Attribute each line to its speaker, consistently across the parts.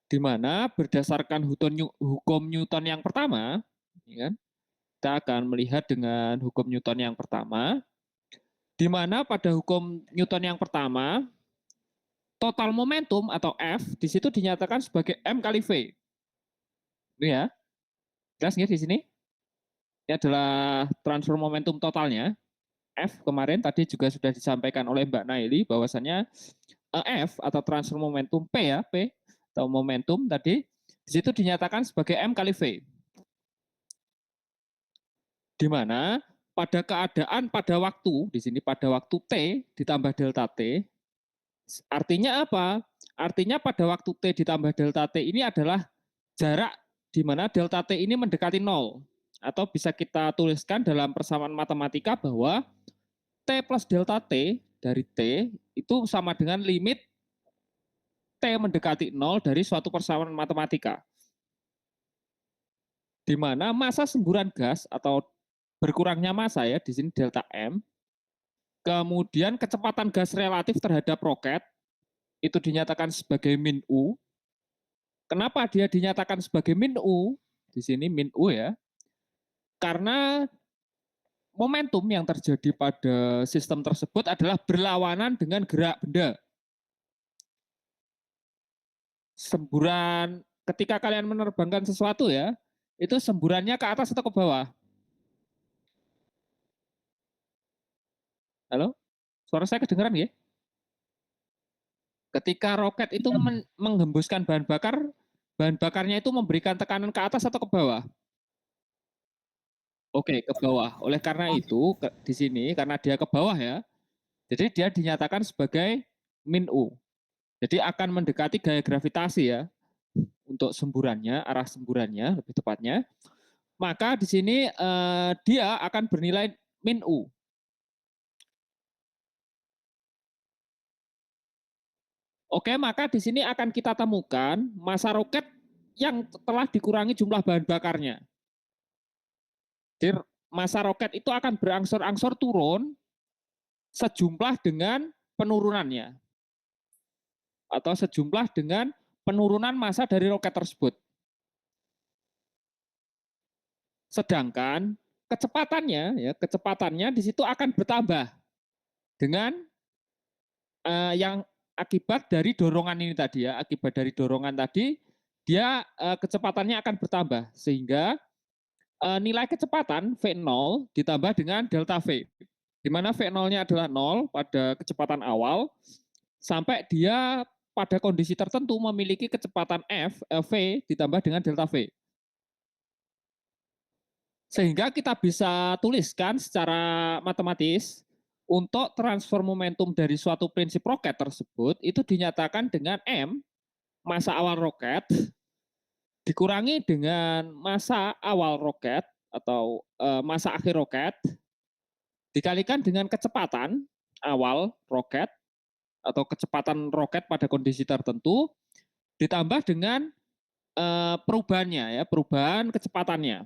Speaker 1: di mana berdasarkan hukum Newton yang pertama, ya kan, kita akan melihat dengan hukum Newton yang pertama, di mana pada hukum Newton yang pertama, total momentum atau F di situ dinyatakan sebagai M kali V. Ini ya, jelas nggak di sini? Ini adalah transfer momentum totalnya. F kemarin tadi juga sudah disampaikan oleh Mbak Naili bahwasannya F atau transfer momentum P ya, P atau momentum tadi di situ dinyatakan sebagai M kali V. Di mana pada keadaan pada waktu di sini pada waktu T ditambah delta T, artinya apa? Artinya pada waktu T ditambah delta T ini adalah jarak di mana delta T ini mendekati nol. Atau bisa kita tuliskan dalam persamaan matematika bahwa T plus delta T dari T itu sama dengan limit T mendekati nol dari suatu persamaan matematika. Di mana massa semburan gas atau berkurangnya massa ya, di sini delta M, kemudian kecepatan gas relatif terhadap roket itu dinyatakan sebagai min U. Kenapa dia dinyatakan sebagai min U? Di sini min U ya. Karena momentum yang terjadi pada sistem tersebut adalah berlawanan dengan gerak benda. Semburan ketika kalian menerbangkan sesuatu ya, itu semburannya ke atas atau ke bawah? Halo? Suara saya kedengeran ya? Ketika roket itu menghembuskan bahan bakarnya itu memberikan tekanan ke atas atau ke bawah? Oke, ke bawah. Oleh karena itu, di sini karena dia ke bawah ya, jadi dia dinyatakan sebagai min U. Jadi akan mendekati gaya gravitasi ya untuk semburannya, arah semburannya lebih tepatnya. Maka di sini dia akan bernilai min U. Oke, maka di sini akan kita temukan massa roket yang telah dikurangi jumlah bahan bakarnya. Jadi massa roket itu akan berangsur-angsur turun sejumlah dengan penurunannya atau sejumlah dengan penurunan massa dari roket tersebut. Sedangkan kecepatannya di situ akan bertambah dengan yang akibat dari dorongan ini tadi ya, akibat dari dorongan tadi dia kecepatannya akan bertambah sehingga nilai kecepatan V0 ditambah dengan delta V. Di mana V0-nya adalah 0 pada kecepatan awal sampai dia pada kondisi tertentu memiliki kecepatan V ditambah dengan delta V. Sehingga kita bisa tuliskan secara matematis untuk transfer momentum dari suatu prinsip roket tersebut itu dinyatakan dengan M, massa awal roket, dikurangi dengan massa awal roket atau massa akhir roket, dikalikan dengan kecepatan awal roket atau kecepatan roket pada kondisi tertentu, ditambah dengan perubahannya ya, perubahan kecepatannya.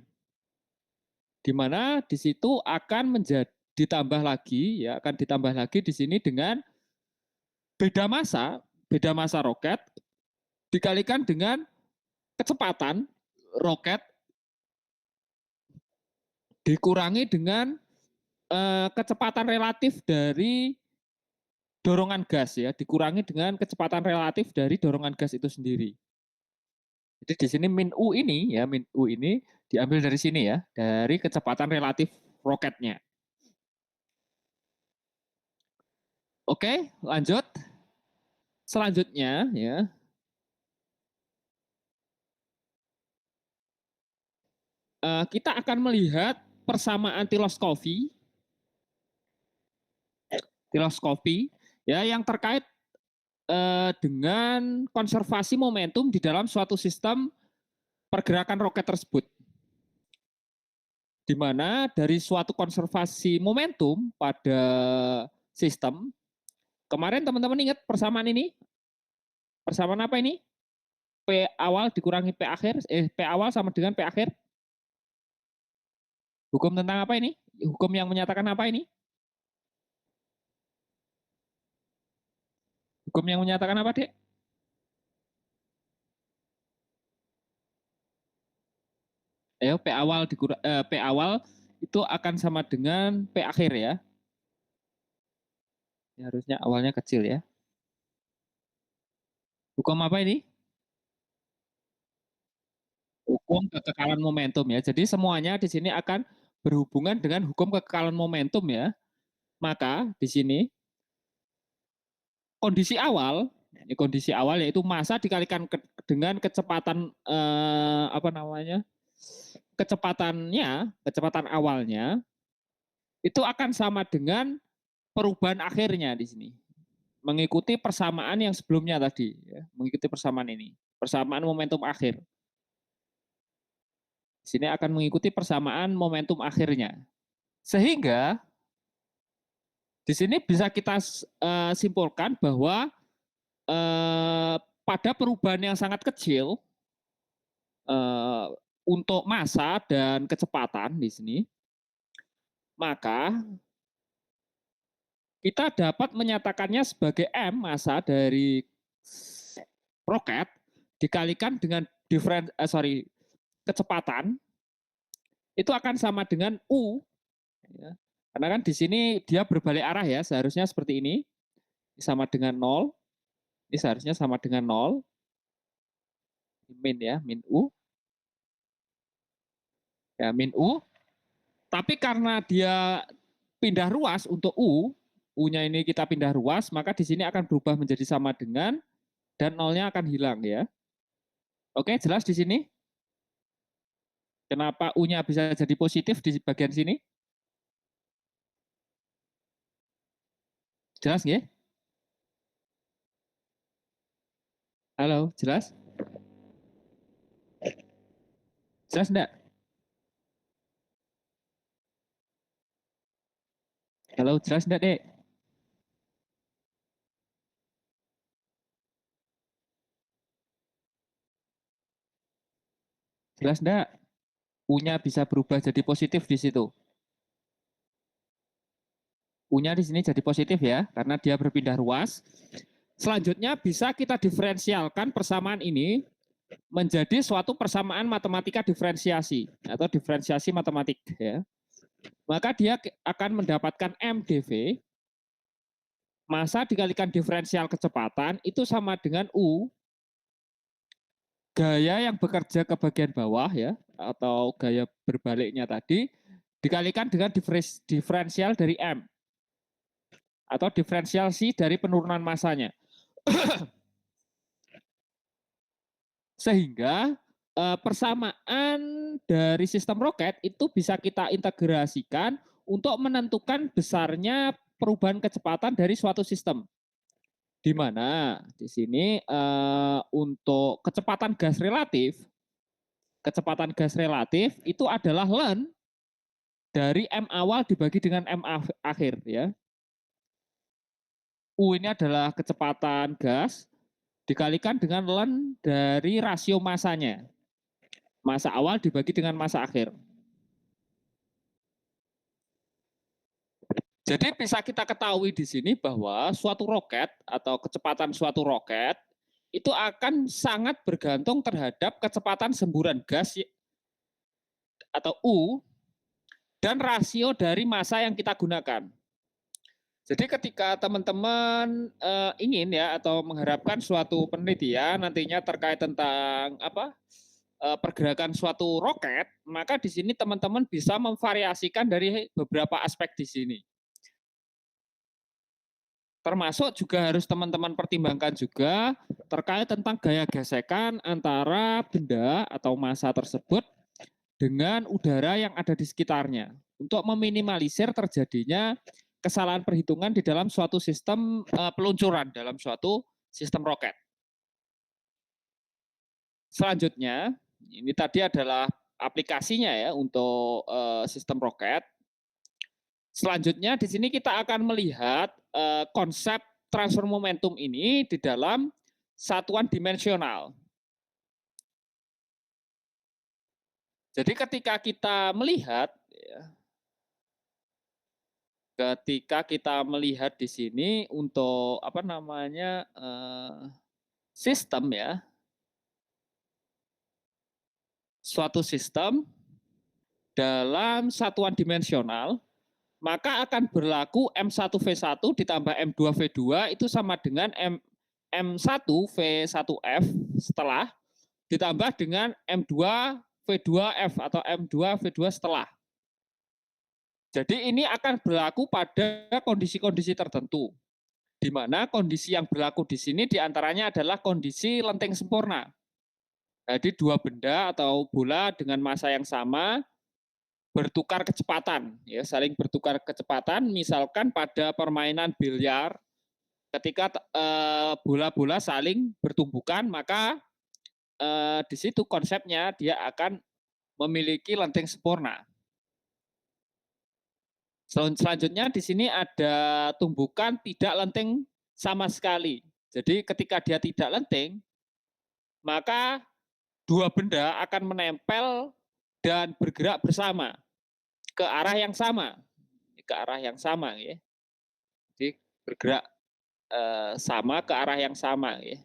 Speaker 1: Di mana di situ akan menjadi ditambah lagi ya, akan ditambah lagi di sini dengan beda massa roket dikalikan dengan kecepatan roket dikurangi dengan kecepatan relatif dari dorongan gas ya, dikurangi dengan kecepatan relatif dari dorongan gas itu sendiri. Jadi di sini min U ini ya, min U ini diambil dari sini ya, dari kecepatan relatif roketnya. Oke, lanjut. Selanjutnya ya, kita akan melihat persamaan tiloskopi ya yang terkait dengan konservasi momentum di dalam suatu sistem pergerakan roket tersebut. Di mana dari suatu konservasi momentum pada sistem, kemarin teman-teman ingat persamaan ini? Persamaan apa ini? P awal dikurangi P akhir, P awal sama dengan P akhir. Hukum tentang apa ini? Hukum yang menyatakan apa ini? Hukum yang menyatakan apa, Dek? P awal P awal itu akan sama dengan P akhir ya. Ini harusnya awalnya kecil ya. Hukum apa ini? Hukum kekekalan momentum ya. Jadi semuanya di sini akan berhubungan dengan hukum kekekalan momentum ya. Maka di sini kondisi awal yaitu massa dikalikan dengan kecepatan apa namanya? kecepatan awalnya itu akan sama dengan perubahan akhirnya di sini. Mengikuti persamaan yang sebelumnya tadi ya, mengikuti persamaan ini. Persamaan momentum akhir. Di sini akan mengikuti persamaan momentum akhirnya. Sehingga di sini bisa kita simpulkan bahwa pada perubahan yang sangat kecil untuk massa dan kecepatan di sini, maka kita dapat menyatakannya sebagai M massa dari roket dikalikan dengan kecepatan itu akan sama dengan U ya. Karena kan di sini dia berbalik arah ya, seharusnya seperti ini sama dengan 0, ini seharusnya sama dengan 0, min ya, min U, ya min U, tapi karena dia pindah ruas untuk U-nya ini kita pindah ruas, maka di sini akan berubah menjadi sama dengan, dan nolnya akan hilang ya. Oke, jelas di sini? Kenapa U-nya bisa jadi positif di bagian sini? Jelas nggak? Halo, jelas? Jelas enggak? Halo, jelas enggak, Dek? Jelas enggak? U-nya bisa berubah jadi positif di situ. U-nya di sini jadi positif ya, karena dia berpindah ruas. Selanjutnya bisa kita diferensialkan persamaan ini menjadi suatu persamaan matematika diferensiasi atau diferensiasi matematik ya. Maka dia akan mendapatkan MdV, massa dikalikan diferensial kecepatan itu sama dengan U, gaya yang bekerja ke bagian bawah ya, atau gaya berbaliknya tadi, dikalikan dengan diferensial dari M, atau diferensiasi dari penurunan massanya. Sehingga persamaan dari sistem roket itu bisa kita integrasikan untuk menentukan besarnya perubahan kecepatan dari suatu sistem. Di mana di sini untuk kecepatan gas relatif itu adalah ln dari M awal dibagi dengan M akhir ya. U ini adalah kecepatan gas dikalikan dengan ln dari rasio massanya. Massa awal dibagi dengan massa akhir. Jadi bisa kita ketahui di sini bahwa suatu roket atau kecepatan suatu roket itu akan sangat bergantung terhadap kecepatan semburan gas atau U dan rasio dari massa yang kita gunakan. Jadi ketika teman-teman ingin ya atau mengharapkan suatu penelitian nantinya terkait tentang apa pergerakan suatu roket, maka di sini teman-teman bisa memvariasikan dari beberapa aspek di sini. Termasuk juga harus teman-teman pertimbangkan juga terkait tentang gaya gesekan antara benda atau massa tersebut dengan udara yang ada di sekitarnya untuk meminimalisir terjadinya kesalahan perhitungan di dalam suatu sistem peluncuran dalam suatu sistem roket. Selanjutnya, ini tadi adalah aplikasinya ya untuk sistem roket. Selanjutnya di sini kita akan melihat konsep transfer momentum ini di dalam satuan dimensional. Jadi ketika kita melihat di sini untuk apa namanya sistem ya, suatu sistem dalam satuan dimensional, maka akan berlaku M1V1 ditambah M2V2 itu sama dengan M1V1F setelah ditambah dengan M2V2F atau M2V2 setelah. Jadi ini akan berlaku pada kondisi-kondisi tertentu, di mana kondisi yang berlaku di sini diantaranya adalah kondisi lenteng sempurna. Jadi dua benda atau bola dengan massa yang sama bertukar kecepatan, ya saling bertukar kecepatan. Misalkan pada permainan biliar, ketika bola-bola saling bertumbukan, maka di situ konsepnya dia akan memiliki lenteng sempurna. Selanjutnya di sini ada tumbukan tidak lenteng sama sekali. Jadi ketika dia tidak lenteng, maka dua benda akan menempel dan bergerak bersama ke arah yang sama, ya. Jadi bergerak sama ke arah yang sama, ya.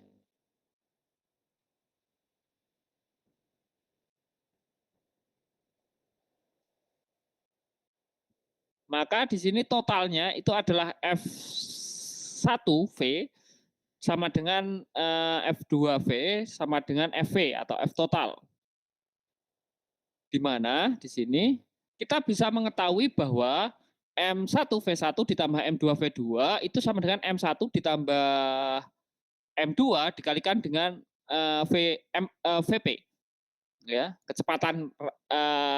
Speaker 1: Maka di sini totalnya itu adalah F1V sama dengan F2V sama dengan FV atau F total. Di mana di sini kita bisa mengetahui bahwa M1V1 ditambah M2V2 itu sama dengan M1 ditambah M2 dikalikan dengan VP, ya, kecepatan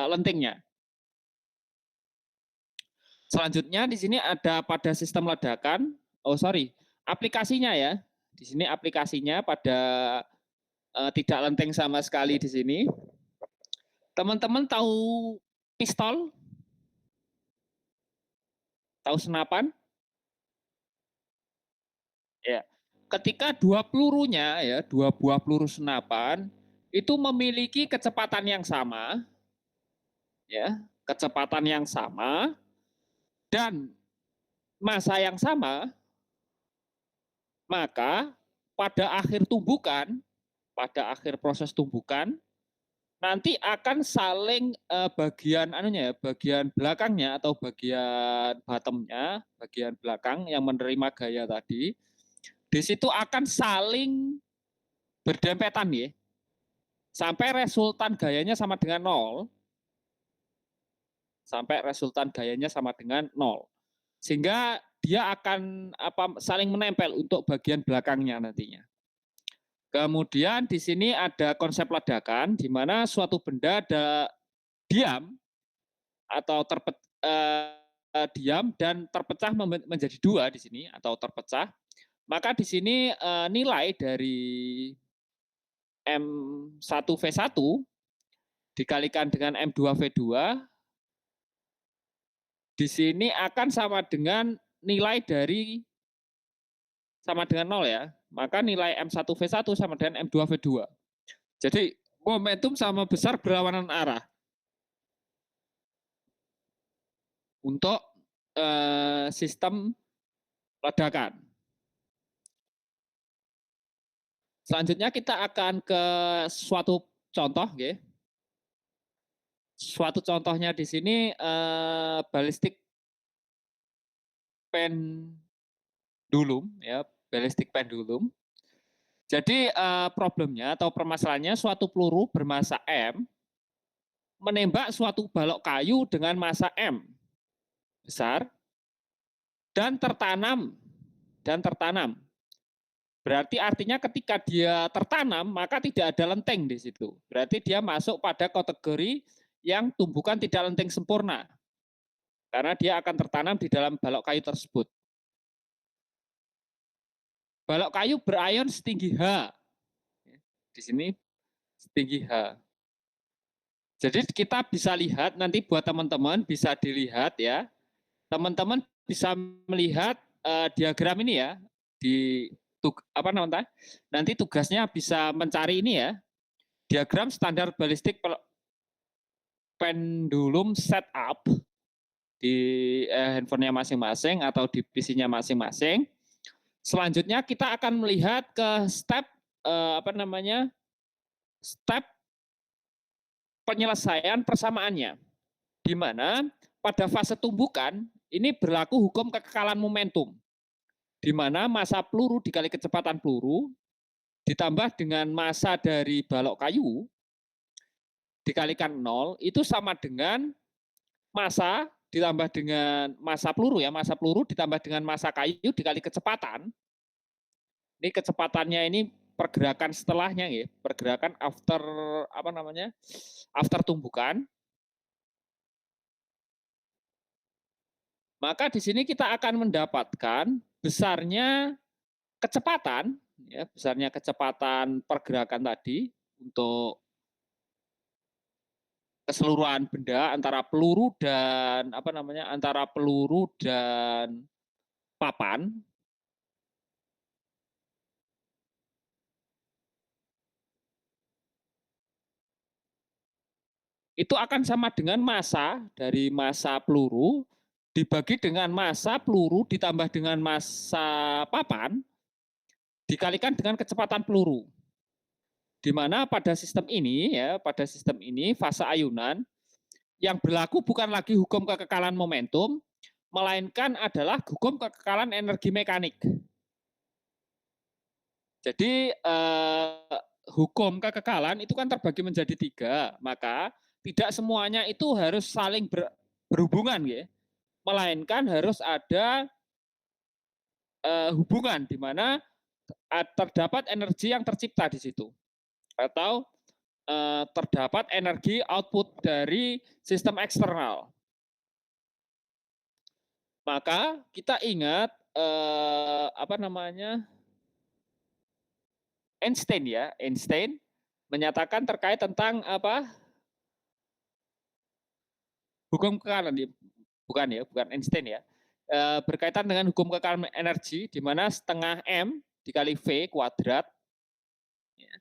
Speaker 1: lentengnya. Selanjutnya di sini ada pada sistem ledakan, aplikasinya ya. Di sini aplikasinya pada tidak lenteng sama sekali di sini. Teman-teman tahu pistol? Tahu senapan? Ya. Ketika dua pelurunya ya, dua buah peluru senapan itu memiliki kecepatan yang sama, ya, kecepatan yang sama dan massa yang sama, maka pada akhir tumbukan, pada akhir proses tumbukan nanti akan saling bagian belakangnya atau bagian bottomnya, bagian belakang yang menerima gaya tadi, di situ akan saling berdempetan ya, sampai resultan gayanya sama dengan 0. Sampai resultan gayanya sama dengan 0. Sehingga dia akan saling menempel untuk bagian belakangnya nantinya. Kemudian di sini ada konsep ledakan di mana suatu benda diam atau diam dan terpecah menjadi dua di sini atau terpecah. Maka di sini nilai dari M1V1 dikalikan dengan M2V2 di sini akan sama dengan nilai dari sama dengan 0 ya. Maka nilai M1V1 sama dengan M2V2. Jadi momentum sama besar berlawanan arah. Untuk sistem ledakan. Selanjutnya kita akan ke suatu contoh, ya. Suatu contohnya di sini ballistic pendulum, ya, ballistic pendulum. Jadi problemnya atau permasalahannya suatu peluru bermassa M menembak suatu balok kayu dengan massa M besar dan tertanam. Berarti artinya ketika dia tertanam maka tidak ada lenteng di situ. Berarti dia masuk pada kategori yang tumbukan tidak lenteng sempurna. Karena dia akan tertanam di dalam balok kayu tersebut. Balok kayu berion setinggi H. Di sini setinggi H. Jadi kita bisa lihat nanti buat teman-teman bisa dilihat ya. Teman-teman bisa melihat diagram ini ya di nanti tugasnya bisa mencari ini ya. Diagram standar ballistic pendulum setup di handphonenya masing-masing atau di PC-nya masing-masing. Selanjutnya kita akan melihat ke step step penyelesaian persamaannya. di mana pada fase tumbukan ini berlaku hukum kekekalan momentum, di mana massa peluru dikali kecepatan peluru ditambah dengan massa dari balok kayu dikalikan 0 itu sama dengan massa ditambah dengan massa peluru ya, massa peluru ditambah dengan massa kayu dikali kecepatan. Ini kecepatannya ini pergerakan setelahnya ya, pergerakan after apa namanya? After tumbukan. Maka di sini kita akan mendapatkan besarnya kecepatan ya, besarnya kecepatan pergerakan tadi untuk keseluruhan benda antara peluru dan apa namanya? Antara peluru dan papan itu akan sama dengan massa dari massa peluru dibagi dengan massa peluru ditambah dengan massa papan dikalikan dengan kecepatan peluru. Di mana pada sistem ini ya, pada sistem ini fase ayunan yang berlaku bukan lagi hukum kekekalan momentum, melainkan adalah hukum kekekalan energi mekanik. Jadi hukum kekekalan itu kan terbagi menjadi 3, maka tidak semuanya itu harus saling berhubungan ya, melainkan harus ada hubungan di mana terdapat energi yang tercipta di situ atau terdapat energi output dari sistem eksternal. Maka kita ingat apa namanya? Einstein ya, Einstein menyatakan terkait tentang apa? Hukum kekekalan, bukan ya, bukan Einstein ya. Berkaitan dengan hukum kekekalan energi di mana setengah M dikali V kuadrat ya,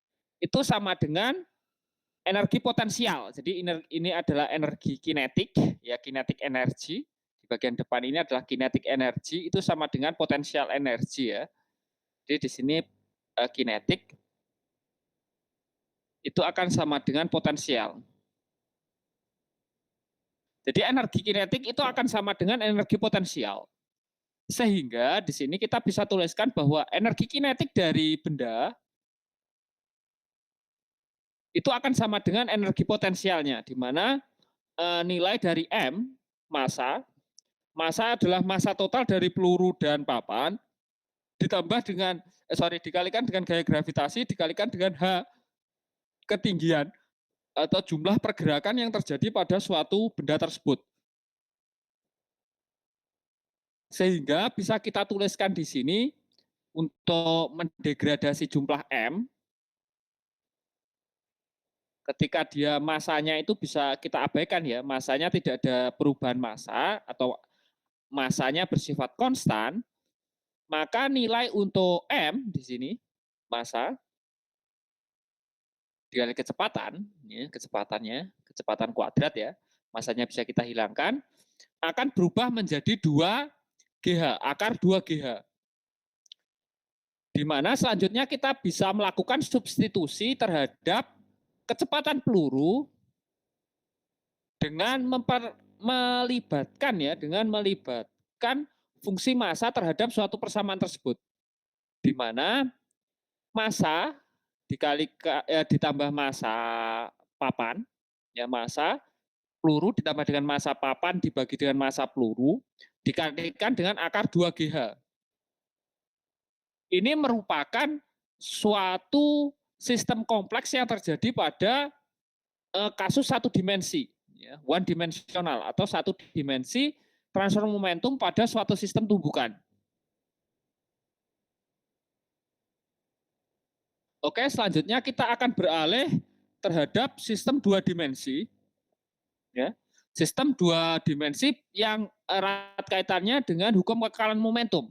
Speaker 1: itu sama dengan energi potensial. Jadi ini adalah energi kinetik ya, kinetik energi. Di bagian depan ini adalah kinetik energi itu sama dengan potensial energi ya. Jadi di sini kinetik itu akan sama dengan potensial. Jadi energi kinetik itu akan sama dengan energi potensial. Sehingga di sini kita bisa tuliskan bahwa energi kinetik dari benda itu akan sama dengan energi potensialnya, di mana nilai dari M, massa, massa adalah massa total dari peluru dan papan, ditambah dengan, dikalikan dengan gaya gravitasi, dikalikan dengan H, ketinggian atau jumlah pergerakan yang terjadi pada suatu benda tersebut. Sehingga bisa kita tuliskan di sini untuk mendegradasi jumlah M, ketika dia masanya itu bisa kita abaikan ya, masanya tidak ada perubahan massa atau masanya bersifat konstan, maka nilai untuk M di sini, massa, dikali kecepatan, ya, kecepatannya, kecepatan kuadrat ya, masanya bisa kita hilangkan, akan berubah menjadi 2 GH, akar 2 GH. Di mana selanjutnya kita bisa melakukan substitusi terhadap kecepatan peluru dengan melibatkan ya, dengan melibatkan fungsi massa terhadap suatu persamaan tersebut. Di mana massa ditambah massa papan, ya massa peluru ditambah dengan massa papan dibagi dengan massa peluru dikalikan dengan akar 2 GH. Ini merupakan suatu sistem kompleks yang terjadi pada kasus satu dimensi, ya, one dimensional atau satu dimensi transfer momentum pada suatu sistem tumbukan. Oke, selanjutnya kita akan beralih terhadap sistem 2 dimensi. Ya. Sistem 2 dimensi yang erat kaitannya dengan hukum kekekalan momentum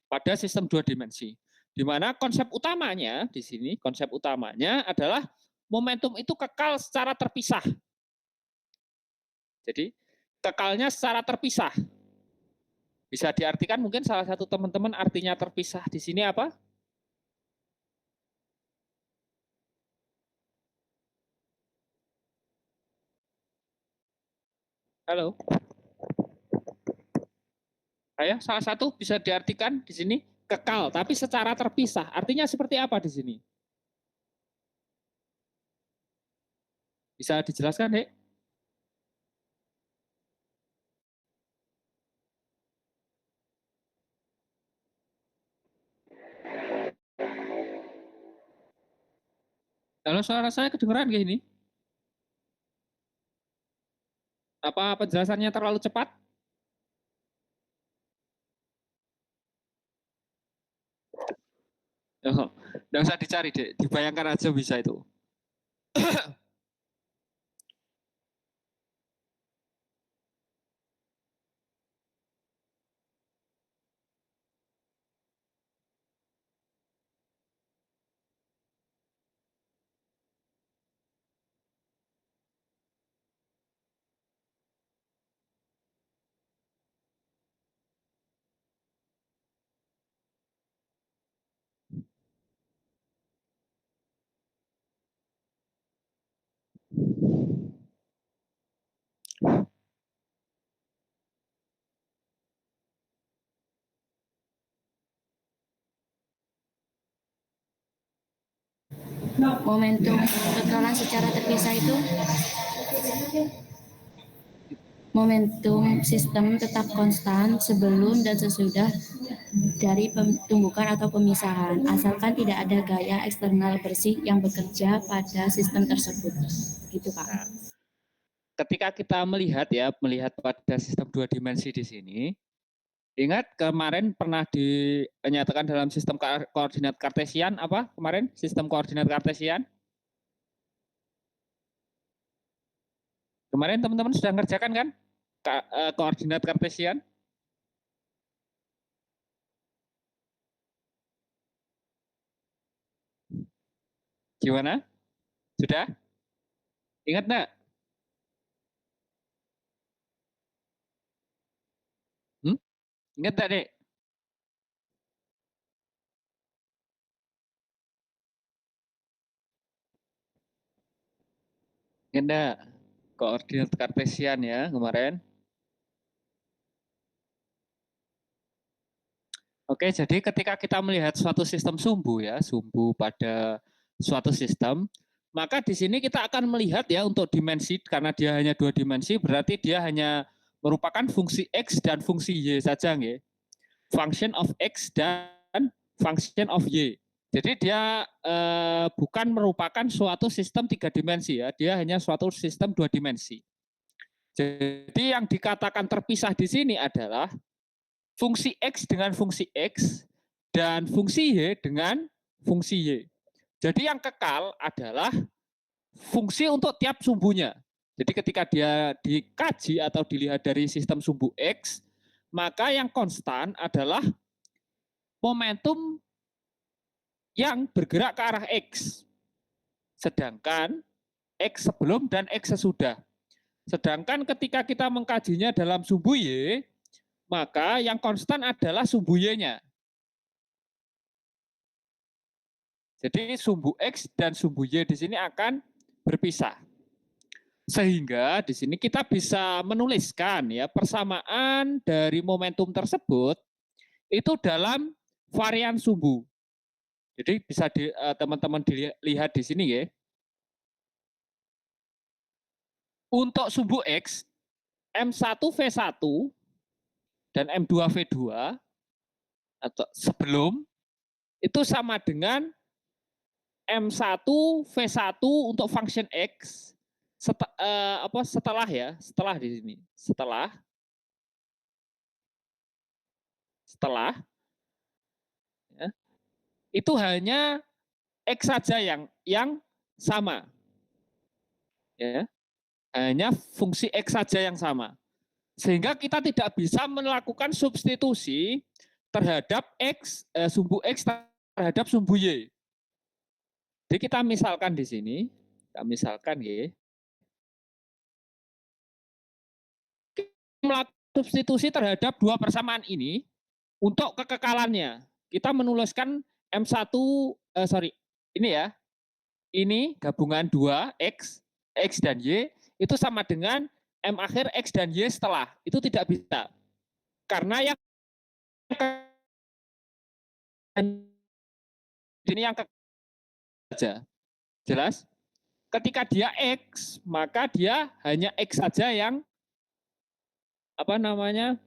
Speaker 1: pada sistem 2 dimensi. Di mana konsep utamanya di sini, konsep utamanya adalah momentum itu kekal secara terpisah. Jadi kekalnya secara terpisah. Bisa diartikan mungkin salah satu teman-teman artinya terpisah di sini apa? Halo. Ayo, salah satu bisa diartikan di sini kekal, tapi secara terpisah. Artinya seperti apa di sini? Bisa dijelaskan, Dek? Kalau suara saya kedengeran kayak ini? Apa penjelasannya terlalu cepat? Oh, nggak usah dicari, Dek. Dibayangkan aja bisa itu.
Speaker 2: Momentum kekekalan secara terpisah itu momentum sistem tetap konstan sebelum dan sesudah dari tumbukan atau pemisahan, asalkan tidak ada gaya eksternal bersih yang bekerja pada sistem tersebut. Gitu, Pak.
Speaker 1: Nah, ketika kita melihat pada sistem dua dimensi di sini, ingat kemarin pernah dinyatakan dalam sistem koordinat kartesian apa kemarin? Sistem koordinat kartesian? Kemarin teman-teman sudah ngerjakan kan? Koordinat kartesian? Gimana? Sudah? Ingat enggak? Hmm? Ingat enggak, Dek? Ingat enggak? Koordinat kartesian ya kemarin. Oke, jadi ketika kita melihat suatu sistem sumbu ya, sumbu pada suatu sistem, maka di sini kita akan melihat ya untuk dimensi, karena dia hanya dua dimensi, berarti dia hanya merupakan fungsi X dan fungsi Y saja. Nggih. Function of X dan function of Y. Jadi dia bukan merupakan suatu sistem tiga dimensi ya, dia hanya suatu sistem dua dimensi. Jadi yang dikatakan terpisah di sini adalah fungsi X dengan fungsi X dan fungsi Y dengan fungsi Y. Jadi yang kekal adalah fungsi untuk tiap sumbunya. Jadi ketika dia dikaji atau dilihat dari sistem sumbu X, maka yang konstan adalah momentum yang bergerak ke arah X. Sedangkan X sebelum dan X sesudah. Sedangkan ketika kita mengkajinya dalam sumbu Y, maka yang konstan adalah sumbu Y-nya. Jadi sumbu X dan sumbu Y di sini akan berpisah. Sehingga di sini kita bisa menuliskan ya persamaan dari momentum tersebut itu dalam varian sumbu. Jadi bisa teman-teman dilihat di sini ya. Untuk sumbu X M1V1 dan M2V2 atau sebelum itu sama dengan M1V1 untuk function X setelah ya, setelah di sini. Setelah ya, itu hanya X saja yang sama. Ya. Hanya fungsi X saja yang sama. Sehingga kita tidak bisa melakukan substitusi terhadap sumbu X terhadap sumbu Y. Jadi kita misalkan di sini, kita misalkan ya, melakukan substitusi terhadap dua persamaan ini untuk kekekalannya. Kita menuliskan M1, ini ya, ini gabungan 2 X dan Y itu sama dengan M akhir X dan Y setelah. Itu tidak bisa. Karena yang ini yang saja. Jelas? Ketika dia X, maka dia hanya X saja yang apa namanya?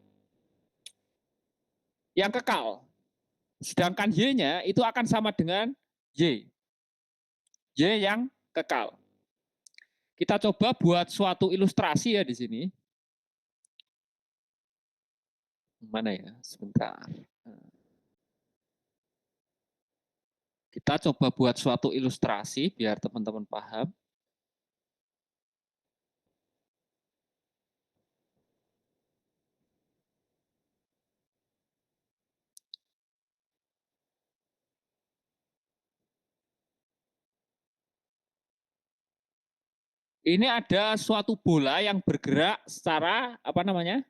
Speaker 1: Yang kekal. Sedangkan Y-nya itu akan sama dengan Y. Y yang kekal. Kita coba buat suatu ilustrasi ya di sini. Mana ya? Sebentar. Kita coba buat suatu ilustrasi biar teman-teman paham. Ini ada suatu bola yang bergerak secara apa namanya?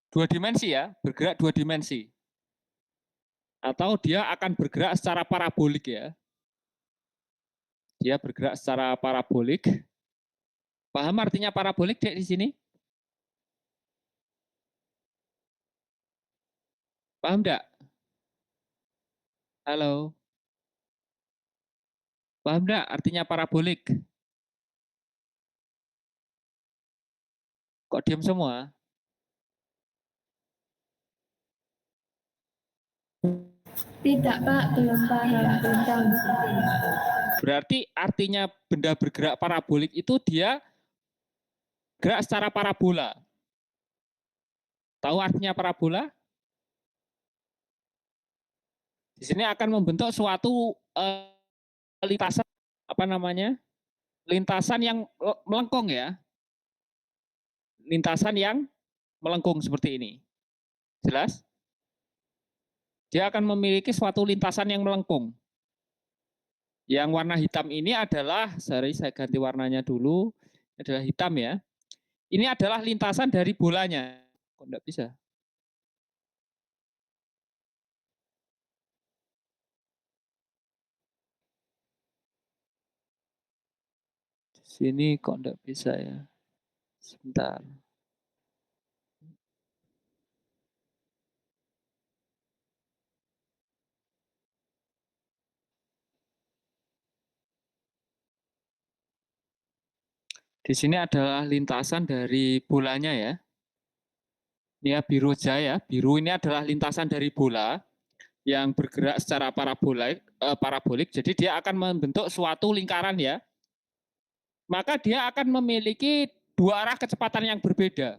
Speaker 1: Dua dimensi ya, bergerak dua dimensi. Atau dia akan bergerak secara parabolik ya. Dia bergerak secara parabolik. Paham artinya parabolik Dek di sini? Paham enggak? Halo. Paham enggak artinya parabolik? Kok diam semua?
Speaker 2: Tidak, Pak, belum paham, belum tahu.
Speaker 1: Berarti artinya benda bergerak parabolik itu dia gerak secara parabola. Tahu artinya parabola? Di sini akan membentuk suatu lintasan apa namanya? Lintasan yang melengkung ya. Lintasan yang melengkung seperti ini. Jelas? Dia akan memiliki suatu lintasan yang melengkung. Yang warna hitam ini adalah, sorry saya ganti warnanya dulu, adalah hitam ya. Ini adalah lintasan dari bolanya. Kok enggak bisa? Di sini kok enggak bisa ya? Sebentar. Di sini adalah lintasan dari bolanya ya. Ini ya biru aja ya. Biru ini adalah lintasan dari bola yang bergerak secara parabolik. Jadi dia akan membentuk suatu lingkaran ya. Maka dia akan memiliki dua arah kecepatan yang berbeda.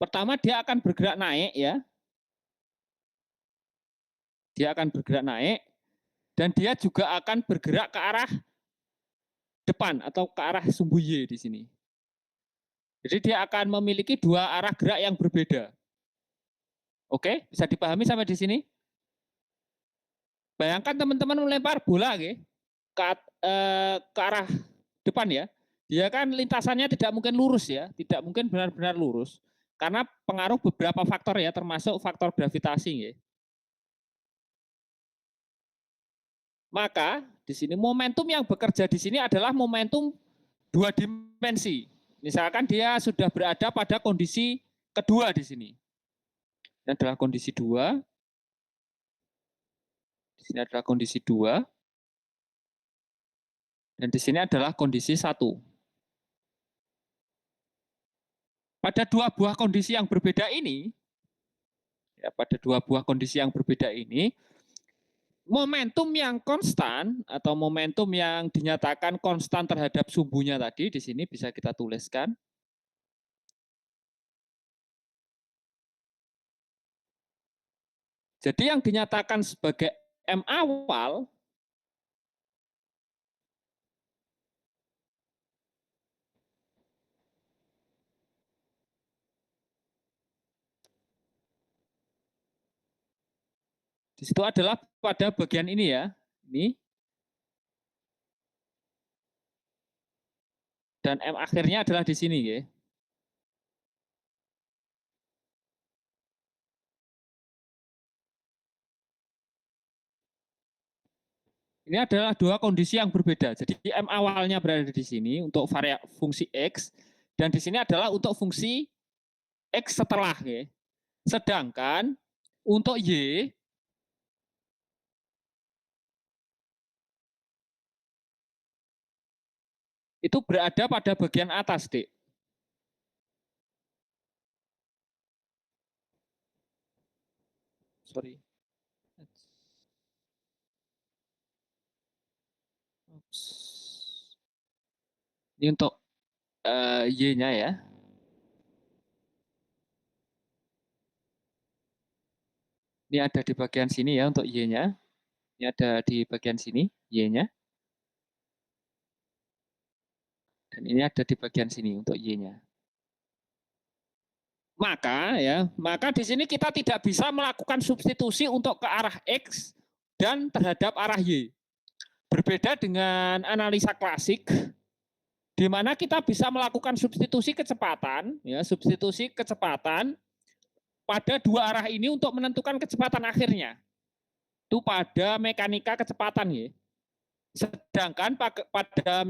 Speaker 1: Pertama dia akan bergerak naik ya. Dia akan bergerak naik dan dia juga akan bergerak ke arah depan atau ke arah sumbu Y di sini. Jadi dia akan memiliki dua arah gerak yang berbeda. Oke, bisa dipahami sampai di sini? Bayangkan teman-teman melempar bola ke arah depan ya. Dia kan lintasannya tidak mungkin lurus ya, tidak mungkin benar-benar lurus. Karena pengaruh beberapa faktor ya, termasuk faktor gravitasi ya. Maka di sini momentum yang bekerja di sini adalah momentum dua dimensi. Misalkan dia sudah berada pada kondisi kedua di sini. Ini adalah kondisi 2. Di sini adalah kondisi 2. Dan di sini adalah kondisi 1. Pada dua buah kondisi yang berbeda ini, ya, pada dua buah kondisi yang berbeda ini, momentum yang konstan atau momentum yang dinyatakan konstan terhadap sumbunya tadi di sini bisa kita tuliskan. Jadi yang dinyatakan sebagai M awal di situ adalah pada bagian ini ya. Ini. Dan M akhirnya adalah di sini ya. Ini adalah dua kondisi yang berbeda. Jadi M awalnya berada di sini untuk fungsi X, dan di sini adalah untuk fungsi X setelah. Ya. Sedangkan untuk Y, itu berada pada bagian atas, Dik. Sorry. Ini untuk Y-nya ya. Ini ada di bagian sini ya untuk Y-nya. Ini ada di bagian sini Y-nya. Dan ini ada di bagian sini untuk Y-nya. Maka di sini kita tidak bisa melakukan substitusi untuk ke arah X dan terhadap arah Y. Berbeda dengan analisa klasik, di mana kita bisa melakukan substitusi kecepatan, ya, substitusi kecepatan pada dua arah ini untuk menentukan kecepatan akhirnya. Itu pada mekanika kecepatan, ya. Sedangkan pada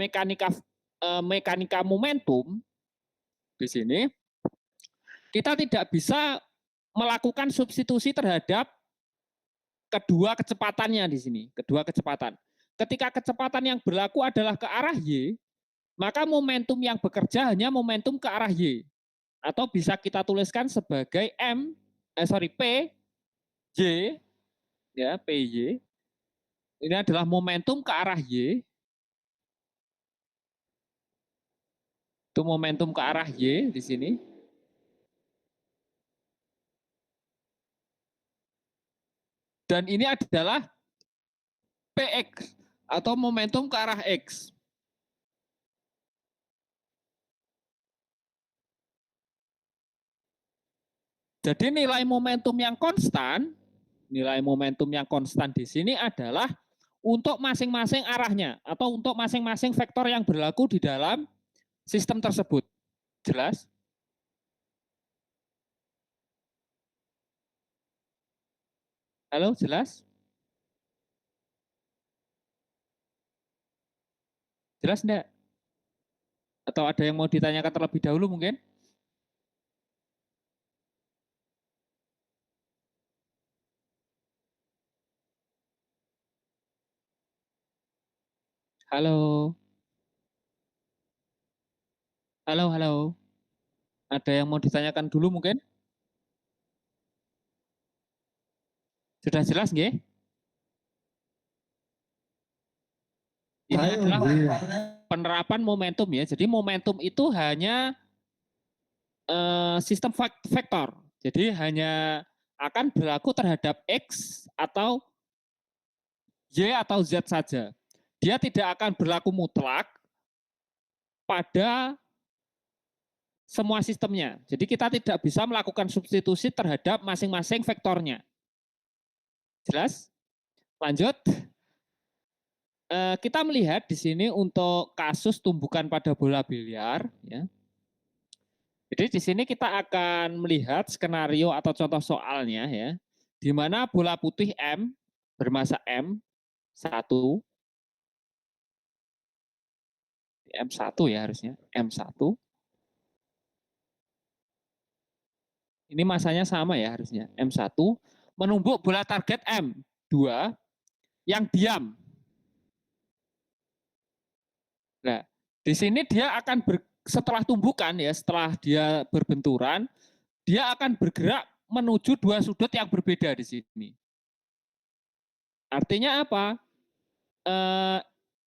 Speaker 1: mekanika momentum di sini kita tidak bisa melakukan substitusi terhadap kedua kecepatannya di sini, kedua kecepatan. Ketika kecepatan yang berlaku adalah ke arah Y, maka momentum yang bekerja hanya momentum ke arah Y. Atau bisa kita tuliskan sebagai PY, ya, PY. Ini adalah momentum ke arah Y. Itu momentum ke arah Y di sini. Dan ini adalah PX atau momentum ke arah X. Jadi nilai momentum yang konstan di sini adalah untuk masing-masing arahnya atau untuk masing-masing vektor yang berlaku di dalam sistem tersebut. Jelas? Halo, jelas? Jelas enggak? Atau ada yang mau ditanyakan terlebih dahulu mungkin? Halo. Halo, halo. Ada yang mau ditanyakan dulu mungkin? Sudah jelas nggih? Ini adalah penerapan momentum ya. Jadi momentum itu hanya sistem vektor. Jadi hanya akan berlaku terhadap X atau Y atau Z saja. Dia tidak akan berlaku mutlak pada semua sistemnya. Jadi kita tidak bisa melakukan substitusi terhadap masing-masing vektornya. Jelas? Lanjut. Kita melihat di sini untuk kasus tumbukan pada bola biliar. Ya. Jadi di sini kita akan melihat skenario atau contoh soalnya ya, di mana bola putih M bermasa M1, M1 ya harusnya, M1. Ini masanya sama ya harusnya, M1, menumbuk bola target M2 yang diam. Nah, di sini dia akan setelah tumbukan ya, setelah dia berbenturan, dia akan bergerak menuju dua sudut yang berbeda di sini. Artinya apa?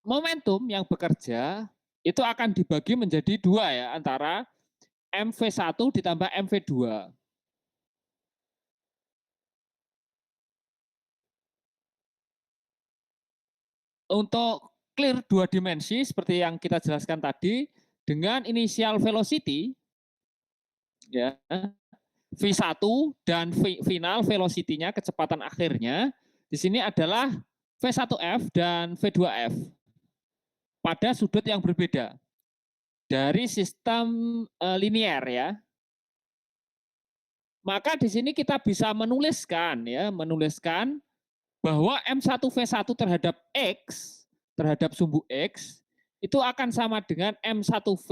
Speaker 1: Momentum yang bekerja itu akan dibagi menjadi dua ya, antara MV1 ditambah MV2. Untuk clear dua dimensi seperti yang kita jelaskan tadi, dengan initial velocity ya, V1 dan final velocity-nya, kecepatan akhirnya di sini adalah V1F dan V2F pada sudut yang berbeda dari sistem linier ya. Maka di sini kita bisa menuliskan bahwa M1V1 terhadap X, terhadap sumbu X, itu akan sama dengan M1V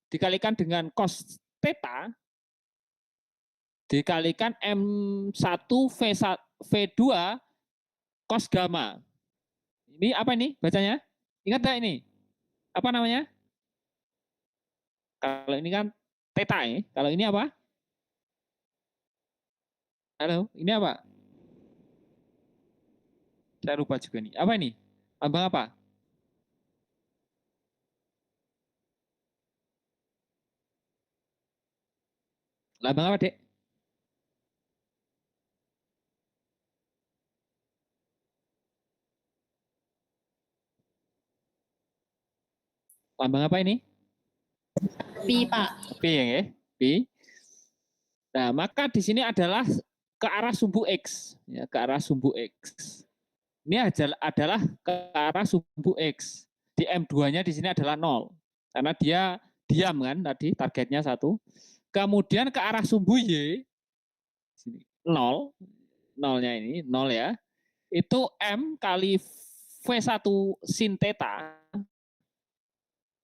Speaker 1: dikalikan dengan cos theta dikalikan M1V2 cos gamma. Ini apa ini bacanya? Ingat nggak ini? Apa namanya? Kalau ini kan theta ya. Kalau ini apa? Halo, ini apa? Saya lupa juga nih. Apa ini? Lambang apa? Lambang apa, Dek? Lambang apa ini?
Speaker 2: Pi, Pak.
Speaker 1: Pi ya, Pi. Nah, maka di sini adalah ke arah sumbu X, ya, ke arah sumbu X. Ini adalah ke arah sumbu X. Di M2-nya di sini adalah 0. Karena dia diam kan tadi, targetnya 1. Kemudian ke arah sumbu Y, 0, 0-nya ini, 0 ya. Itu M kali V1 sin theta,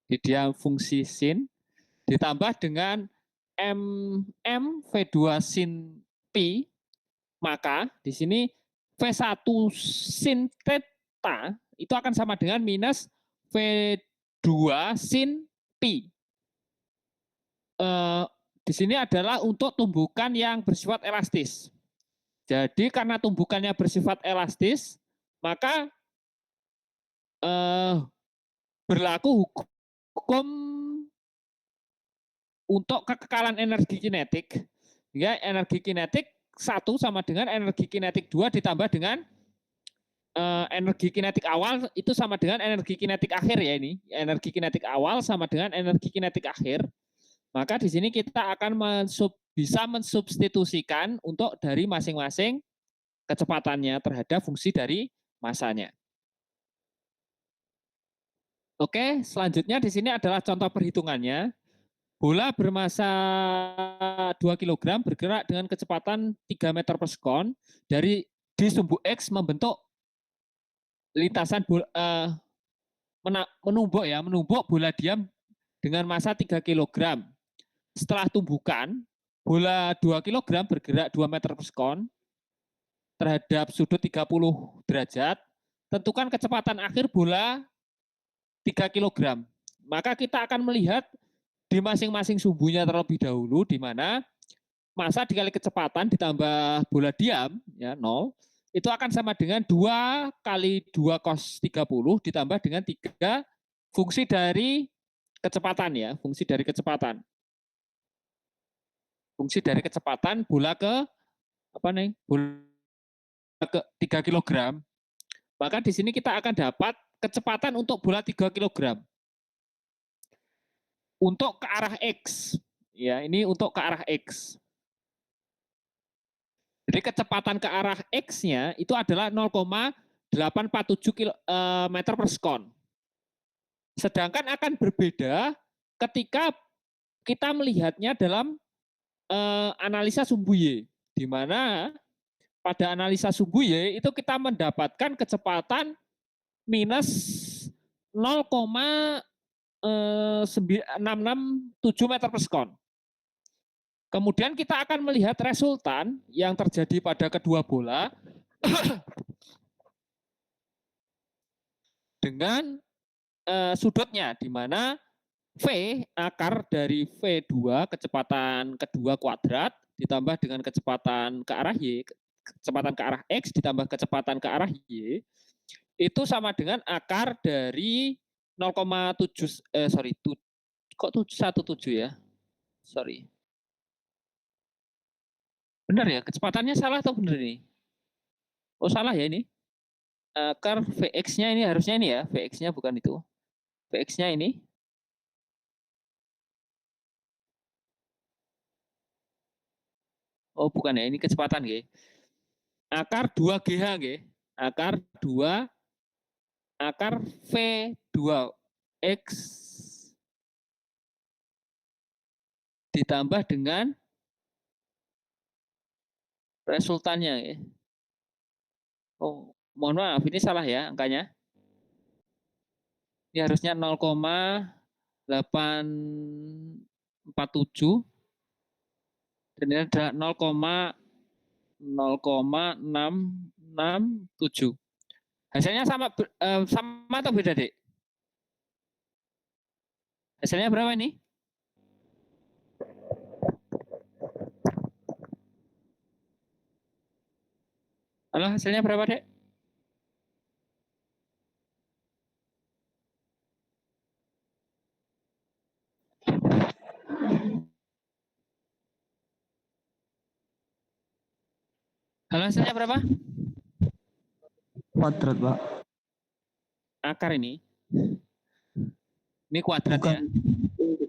Speaker 1: dia fungsi sin, ditambah dengan M V2 sin pi, maka di sini V1 sin theta itu akan sama dengan minus V2 sin pi. Di sini adalah untuk tumbukan yang bersifat elastis. Jadi karena tumbukannya bersifat elastis, maka berlaku hukum untuk kekekalan energi kinetik. Ya, energi kinetik 1 sama dengan energi kinetik 2 ditambah dengan energi kinetik awal itu sama dengan energi kinetik akhir ya ini. Energi kinetik awal sama dengan energi kinetik akhir. Maka di sini kita akan bisa mensubstitusikan untuk dari masing-masing kecepatannya terhadap fungsi dari masanya. Oke, selanjutnya di sini adalah contoh perhitungannya. Bola bermasa 2 kg bergerak dengan kecepatan 3 meter per sekon dari di sumbu X membentuk lintasan menumbuk bola diam dengan massa 3 kg. Setelah tumbukan, bola 2 kg bergerak 2 meter per sekon terhadap sudut 30 derajat. Tentukan kecepatan akhir bola 3 kg. Maka kita akan melihat di masing-masing sumbunya terlebih dahulu, di mana massa dikali kecepatan ditambah bola diam, ya 0, itu akan sama dengan 2 kali 2 cos 30 ditambah dengan 3 fungsi dari kecepatan ya, fungsi dari kecepatan. Fungsi dari kecepatan bola ke apa nih? Bola ke 3 kg. Maka di sini kita akan dapat kecepatan untuk bola 3 kg. Untuk ke arah X. Ya, ini untuk ke arah X. Jadi kecepatan ke arah X-nya itu adalah 0,847 meter per sekon. Sedangkan akan berbeda ketika kita melihatnya dalam analisa sumbu Y, di mana pada analisa sumbu Y itu kita mendapatkan kecepatan minus 0,667 meter per sekon. Kemudian kita akan melihat resultan yang terjadi pada kedua bola dengan sudutnya, di mana V akar dari V2 kecepatan kedua kuadrat ditambah dengan kecepatan ke arah Y, kecepatan ke arah X ditambah kecepatan ke arah Y, itu sama dengan akar dari 0,7 kok 717 ya? Sorry. Benar ya, kecepatannya salah atau benar ini? Oh, salah ya ini. Akar Vx-nya ini harusnya ini ya, Vx-nya bukan itu. Vx-nya ini. Oh, bukan ya, ini kecepatan ya. Akar 2GH nggih. Akar 2 akar V2X ditambah dengan resultannya ya. Oh, Mohon maaf, ini salah ya angkanya. Ini harusnya 0,847 dan ini ada 0,667. Hasilnya sama sama atau beda, Dek? Hasilnya berapa ini? Halo, hasilnya berapa, Dek? Halo, hasilnya berapa?
Speaker 3: Kuadrat, Pak.
Speaker 1: Akar ini. Ini kuadrat
Speaker 3: Bukan
Speaker 1: ya.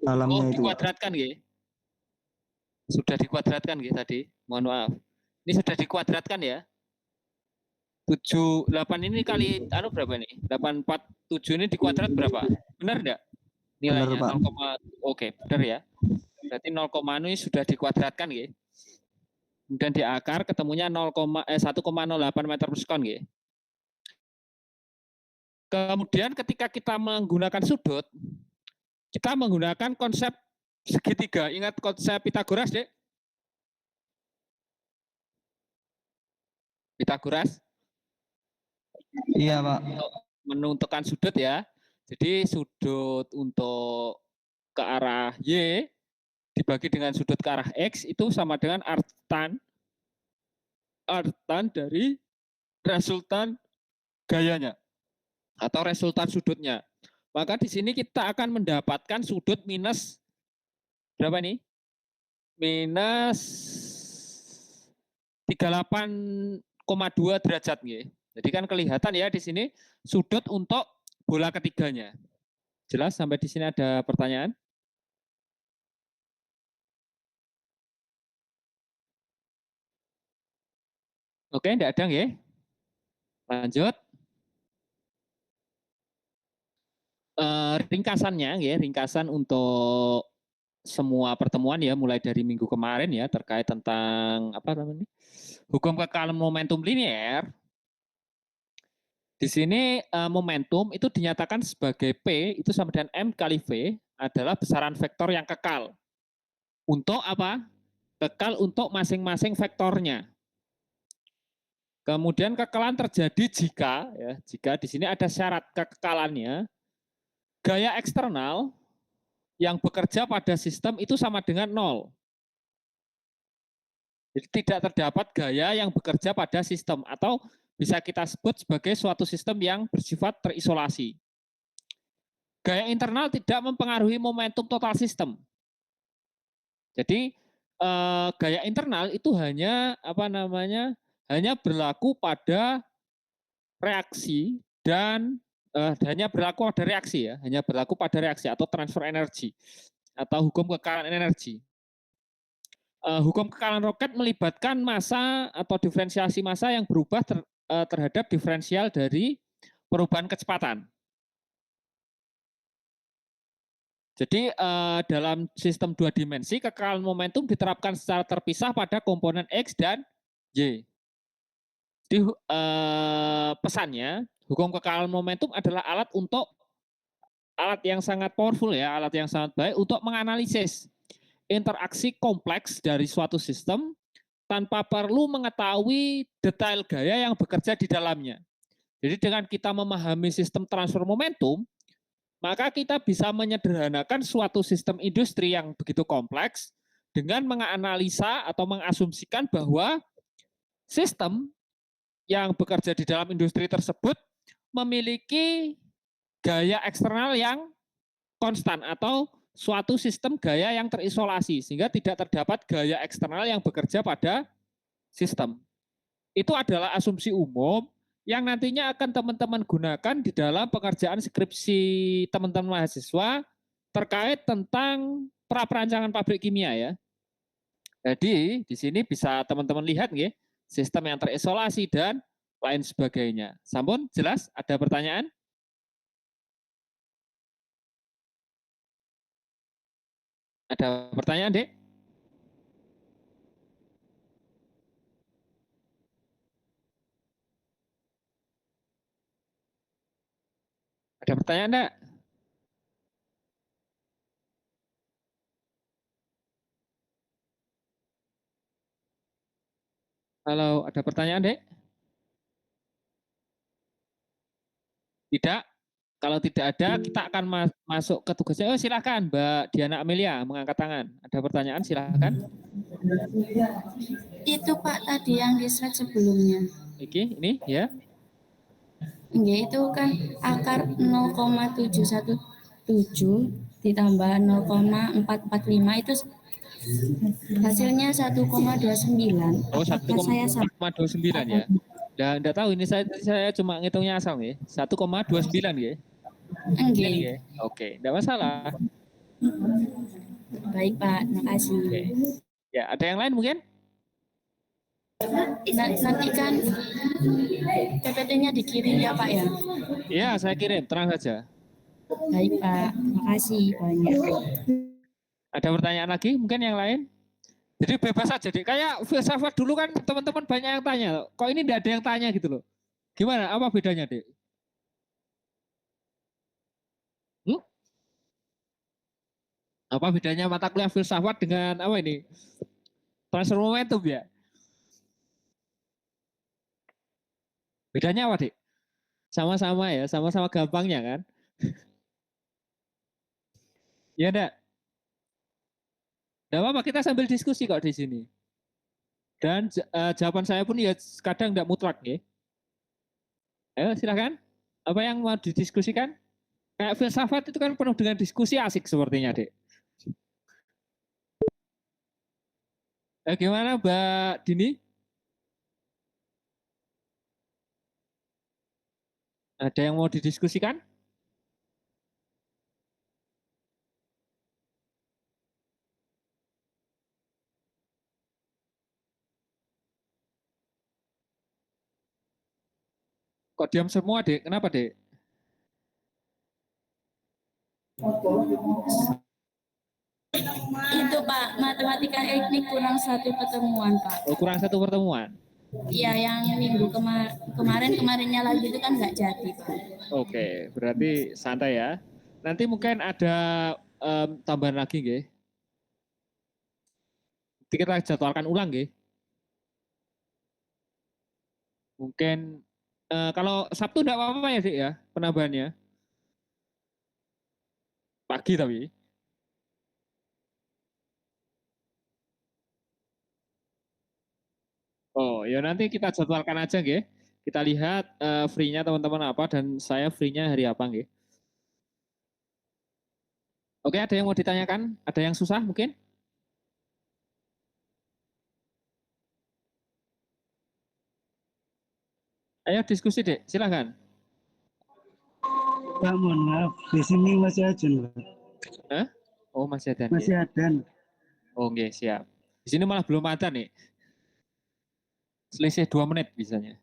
Speaker 3: dalamnya itu.
Speaker 1: Dikuadratkan ya. Sudah dikuadratkan ya tadi. Mohon maaf. Ini sudah dikuadratkan ya. 78 ini kali berapa nih? 847 ini dikuadrat berapa? Benar enggak? Nilainya
Speaker 3: Benar, Pak.
Speaker 1: 0, oke, benar ya. Berarti 0, ini sudah dikuadratkan ya. Kemudian di akar ketemunya 1,08 meter per sekon ya. Kemudian ketika kita menggunakan sudut, kita menggunakan konsep segitiga. Ingat konsep Pitagoras, Dek? Pitagoras?
Speaker 3: Iya, Pak.
Speaker 1: Menentukan sudut ya. Jadi sudut untuk ke arah Y dibagi dengan sudut ke arah X itu sama dengan artan dari resultan gayanya atau resultan sudutnya. Maka di sini kita akan mendapatkan sudut minus berapa nih? Minus 38,2 derajat nih. Jadi kan kelihatan ya di sini sudut untuk bola ketiganya. Jelas sampai di sini ada pertanyaan? Oke, enggak ada ya. Lanjut. Ringkasannya ya, ringkasan untuk semua pertemuan ya mulai dari minggu kemarin ya terkait tentang apa namanya? Hukum kekalan momentum linear. Di sini momentum itu dinyatakan sebagai P itu sama dengan M kali V adalah besaran vektor yang kekal. Untuk apa? Kekal untuk masing-masing vektornya. Kemudian kekekalan terjadi jika di sini ada syarat kekekalannya, gaya eksternal yang bekerja pada sistem itu sama dengan 0. Jadi tidak terdapat gaya yang bekerja pada sistem atau bisa kita sebut sebagai suatu sistem yang bersifat terisolasi. Gaya internal tidak mempengaruhi momentum total sistem. Jadi gaya internal itu hanya hanya berlaku pada reaksi dan hanya berlaku pada reaksi ya, hanya berlaku pada reaksi atau transfer energi atau hukum kekalahan energi. Hukum kekalahan roket melibatkan massa atau diferensiasi massa yang berubah terhadap diferensial dari perubahan kecepatan. Jadi dalam sistem 2 dimensi kekalahan momentum diterapkan secara terpisah pada komponen X dan Y. Jadi pesannya hukum kekalahan momentum adalah alat yang sangat powerful ya, alat yang sangat baik untuk menganalisis interaksi kompleks dari suatu sistem tanpa perlu mengetahui detail gaya yang bekerja di dalamnya. Jadi dengan kita memahami sistem transfer momentum, maka kita bisa menyederhanakan suatu sistem industri yang begitu kompleks dengan menganalisa atau mengasumsikan bahwa sistem yang bekerja di dalam industri tersebut memiliki gaya eksternal yang konstan atau suatu sistem gaya yang terisolasi sehingga tidak terdapat gaya eksternal yang bekerja pada sistem. Itu adalah asumsi umum yang nantinya akan teman-teman gunakan di dalam pengerjaan skripsi teman-teman mahasiswa terkait tentang praperancangan pabrik kimia ya. Jadi di sini bisa teman-teman lihat ya, sistem yang terisolasi dan lain sebagainya. Sampun jelas? Ada pertanyaan? Ada pertanyaan, Dek? pertanyaan enggak? Kalau ada pertanyaan, Dek? Tidak? Kalau tidak ada, kita akan masuk ke tugasnya. Oh, silakan Mbak Diana Amelia mengangkat tangan. Ada pertanyaan, silakan.
Speaker 2: Itu Pak tadi yang di slide sebelumnya.
Speaker 1: Oke, ini ya.
Speaker 2: Itu kan akar 0,717 ditambah 0,445 itu hasilnya 1,29.
Speaker 1: Oh,
Speaker 2: Apakah saya sama?
Speaker 1: 1,29 ya. Dan enggak tahu ini saya cuma ngitungnya asal nih. 1,29 ya.
Speaker 2: Enggak.
Speaker 1: Oke, enggak masalah.
Speaker 2: Baik Pak, makasih.
Speaker 1: Oke. Ya, ada yang lain mungkin?
Speaker 2: Nanti kan PPT-nya dikirim ya Pak ya?
Speaker 1: Iya, saya kirim, terang saja.
Speaker 2: Baik Pak, makasih banyak.
Speaker 1: Ada pertanyaan lagi mungkin yang lain? Jadi bebas aja deh. Kayak filsafat dulu kan teman-teman banyak yang tanya. Kok ini enggak ada yang tanya gitu loh. Gimana? Apa bedanya, Dek? Apa bedanya mata kuliah filsafat dengan apa ini? Transfer momentum ya? Bedanya apa, Dek? Sama-sama ya, sama-sama gampangnya kan? Ya enggak? Enggak apa-apa, kita sambil diskusi kok di sini. Dan jawaban saya pun ya kadang enggak mutlak ya. Ayo silakan. Apa yang mau didiskusikan? Kayak filsafat itu kan penuh dengan diskusi asik sepertinya, Dek. Gimana Mbak Dini? Ada yang mau didiskusikan? Kok diam semua, Dek? Kenapa, Dek?
Speaker 2: Itu Pak, matematika etnik kurang satu pertemuan Pak.
Speaker 1: Oh, kurang satu pertemuan.
Speaker 2: Iya, yang minggu kemarinnya lagi itu kan nggak jadi Pak.
Speaker 1: Oke, berarti santai ya. Nanti mungkin ada tambahan lagi, nggih. Kita jadwalkan ulang, nggih. Mungkin kalau Sabtu enggak apa-apa ya, Dek ya, penambahannya. Pagi tapi. Oh, ya nanti kita jadwalkan aja, nggih. Kita lihat free-nya teman-teman apa dan saya free-nya hari apa, nggih. Oke, ada yang mau ditanyakan? Ada yang susah mungkin? Ayo diskusi, Dek. Silakan.
Speaker 3: Pak, mohon maaf, di sini masih ajan, Pak.
Speaker 1: Hah? Oh, masih ada.
Speaker 3: Masih adan.
Speaker 1: Oh, nggih, siap. Di sini malah belum ada nih. Selisih 2 menit bisanya.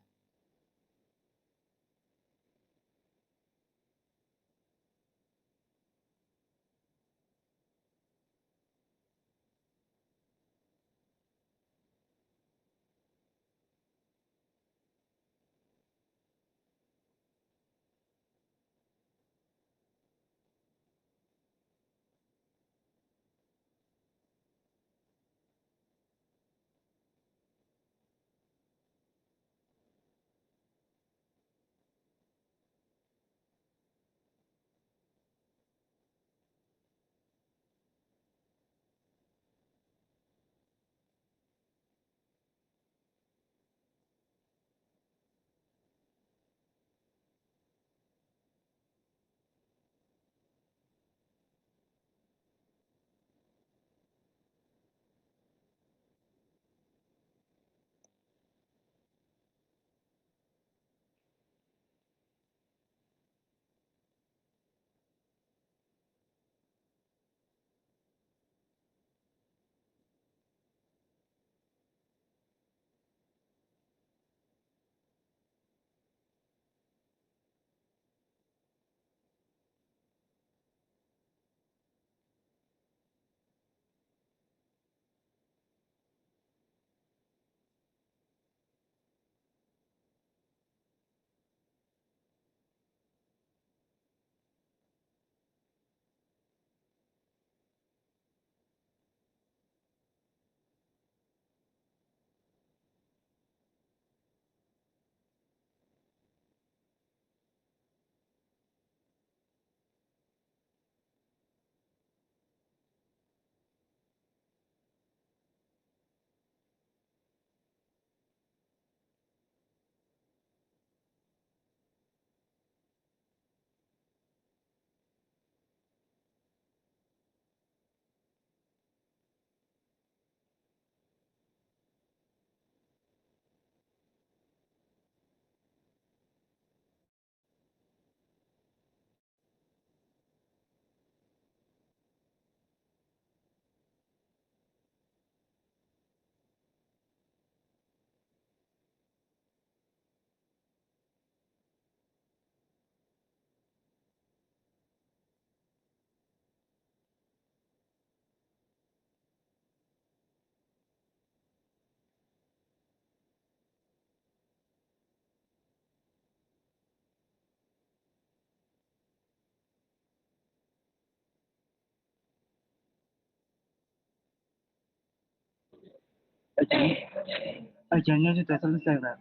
Speaker 3: Ajarnya sudah selesai, Pak.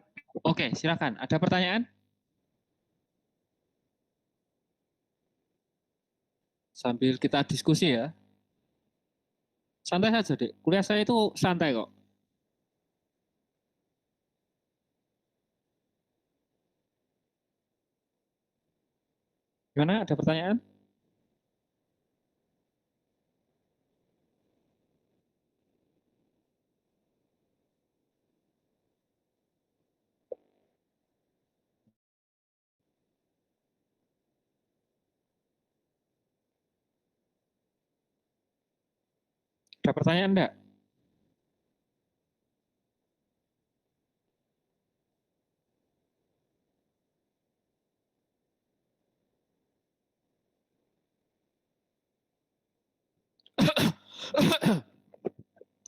Speaker 1: Oke, silakan. Ada pertanyaan? Sambil kita diskusi ya. Santai saja, Dek. Kuliah saya itu santai kok. Gimana? Ada pertanyaan? Ada pertanyaan enggak?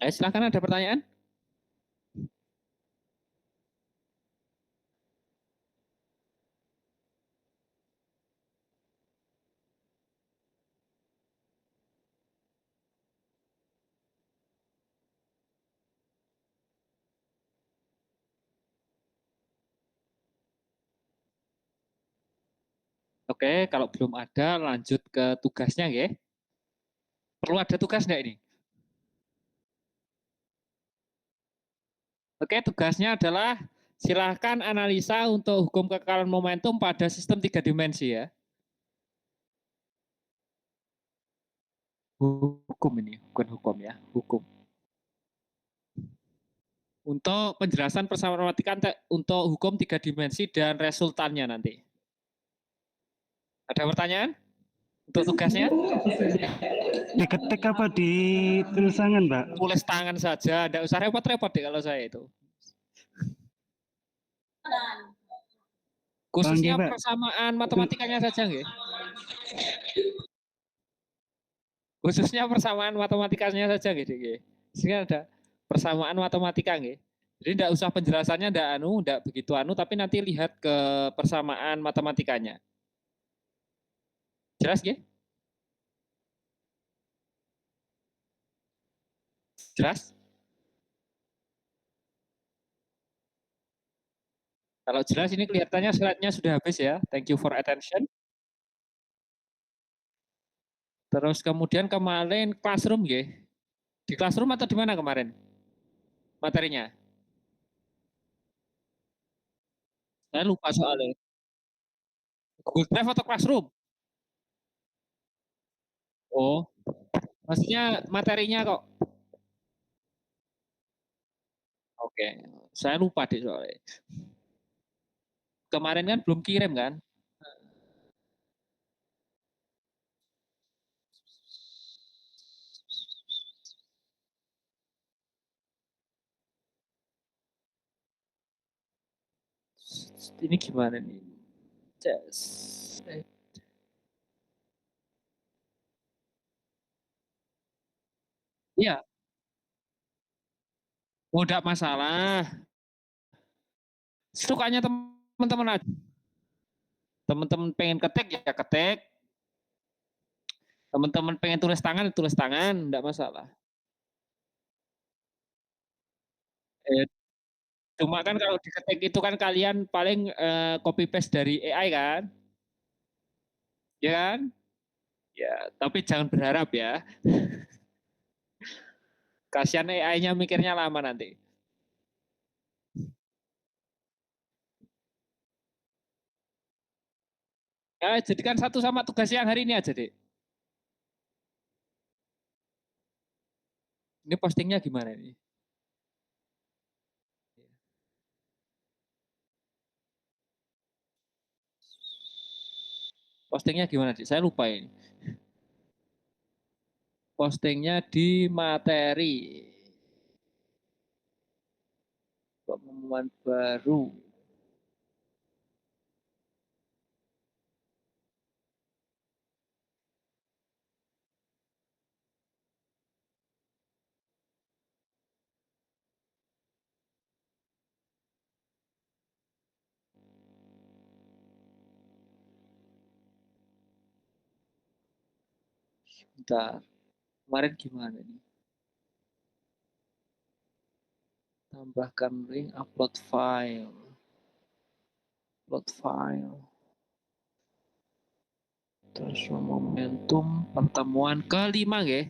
Speaker 1: Ayo silakan, ada pertanyaan? Oke, kalau belum ada lanjut ke tugasnya ya. Perlu ada tugas enggak ini? Oke, tugasnya adalah silahkan analisa untuk hukum kekekalan momentum pada sistem 3 dimensi ya. Hukum ini, bukan hukum ya, hukum. Untuk penjelasan persamaan matematika untuk hukum 3 dimensi dan resultannya nanti. Ada pertanyaan untuk tugasnya?
Speaker 3: Diketik apa di tulis tangan, Pak?
Speaker 1: Tulis tangan saja, tidak usah repot-repot deh kalau saya itu. Khususnya
Speaker 3: Pak.
Speaker 1: persamaan matematikanya saja nggih. Khususnya persamaan matematikanya saja nggih. Sehingga ada persamaan matematika nggih. Jadi tidak usah penjelasannya tidak begitu tapi nanti lihat ke persamaan matematikanya. Jelas nggih? Jelas? Kalau jelas ini kelihatannya slide-nya sudah habis ya. Thank you for attention. Terus kemudian kemarin classroom nggih. Di classroom atau di mana kemarin? Materinya? Saya lupa soalnya. Google Drive atau classroom? Oh, maksudnya materinya kok. Oke, saya lupa deh soalnya. Kemarin kan belum kirim kan? Ini gimana nih? Iya, oh enggak masalah. Sukanya teman-teman aja. Teman-teman pengen ketik ya ketik. Teman-teman pengen tulis tangan, tulis tangan, enggak masalah. Eh, cuma kan kalau diketik itu kan kalian paling copy paste dari AI kan? Ya kan? Ya, tapi jangan berharap ya. Kasihan AI-nya mikirnya lama nanti. Ya, jadikan satu sama tugas yang hari ini aja, Dek. Ini postingnya gimana ini? Postingnya gimana, Dek? Saya lupa ini. Postingnya di materi. Pengumuman baru. Bentar. Kemarin gimana nih? Tambahkan link upload file. Upload file. Terus momentum pertemuan kelima nggih.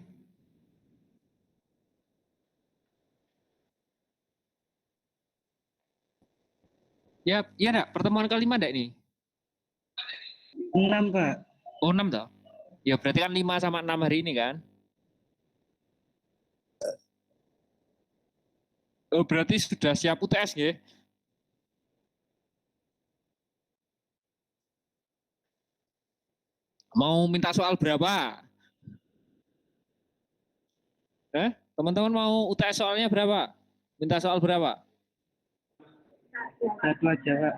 Speaker 1: Ya, iya enggak? Pertemuan kelima enggak ini?
Speaker 3: 6, Pak.
Speaker 1: Oh, 6 toh? Ya berarti kan 5 sama 6 hari ini kan? Oh, berarti sudah siap UTS nggih? Mau minta soal berapa? Teman-teman mau UTS soalnya berapa? Minta soal berapa?
Speaker 3: Satu aja, Pak.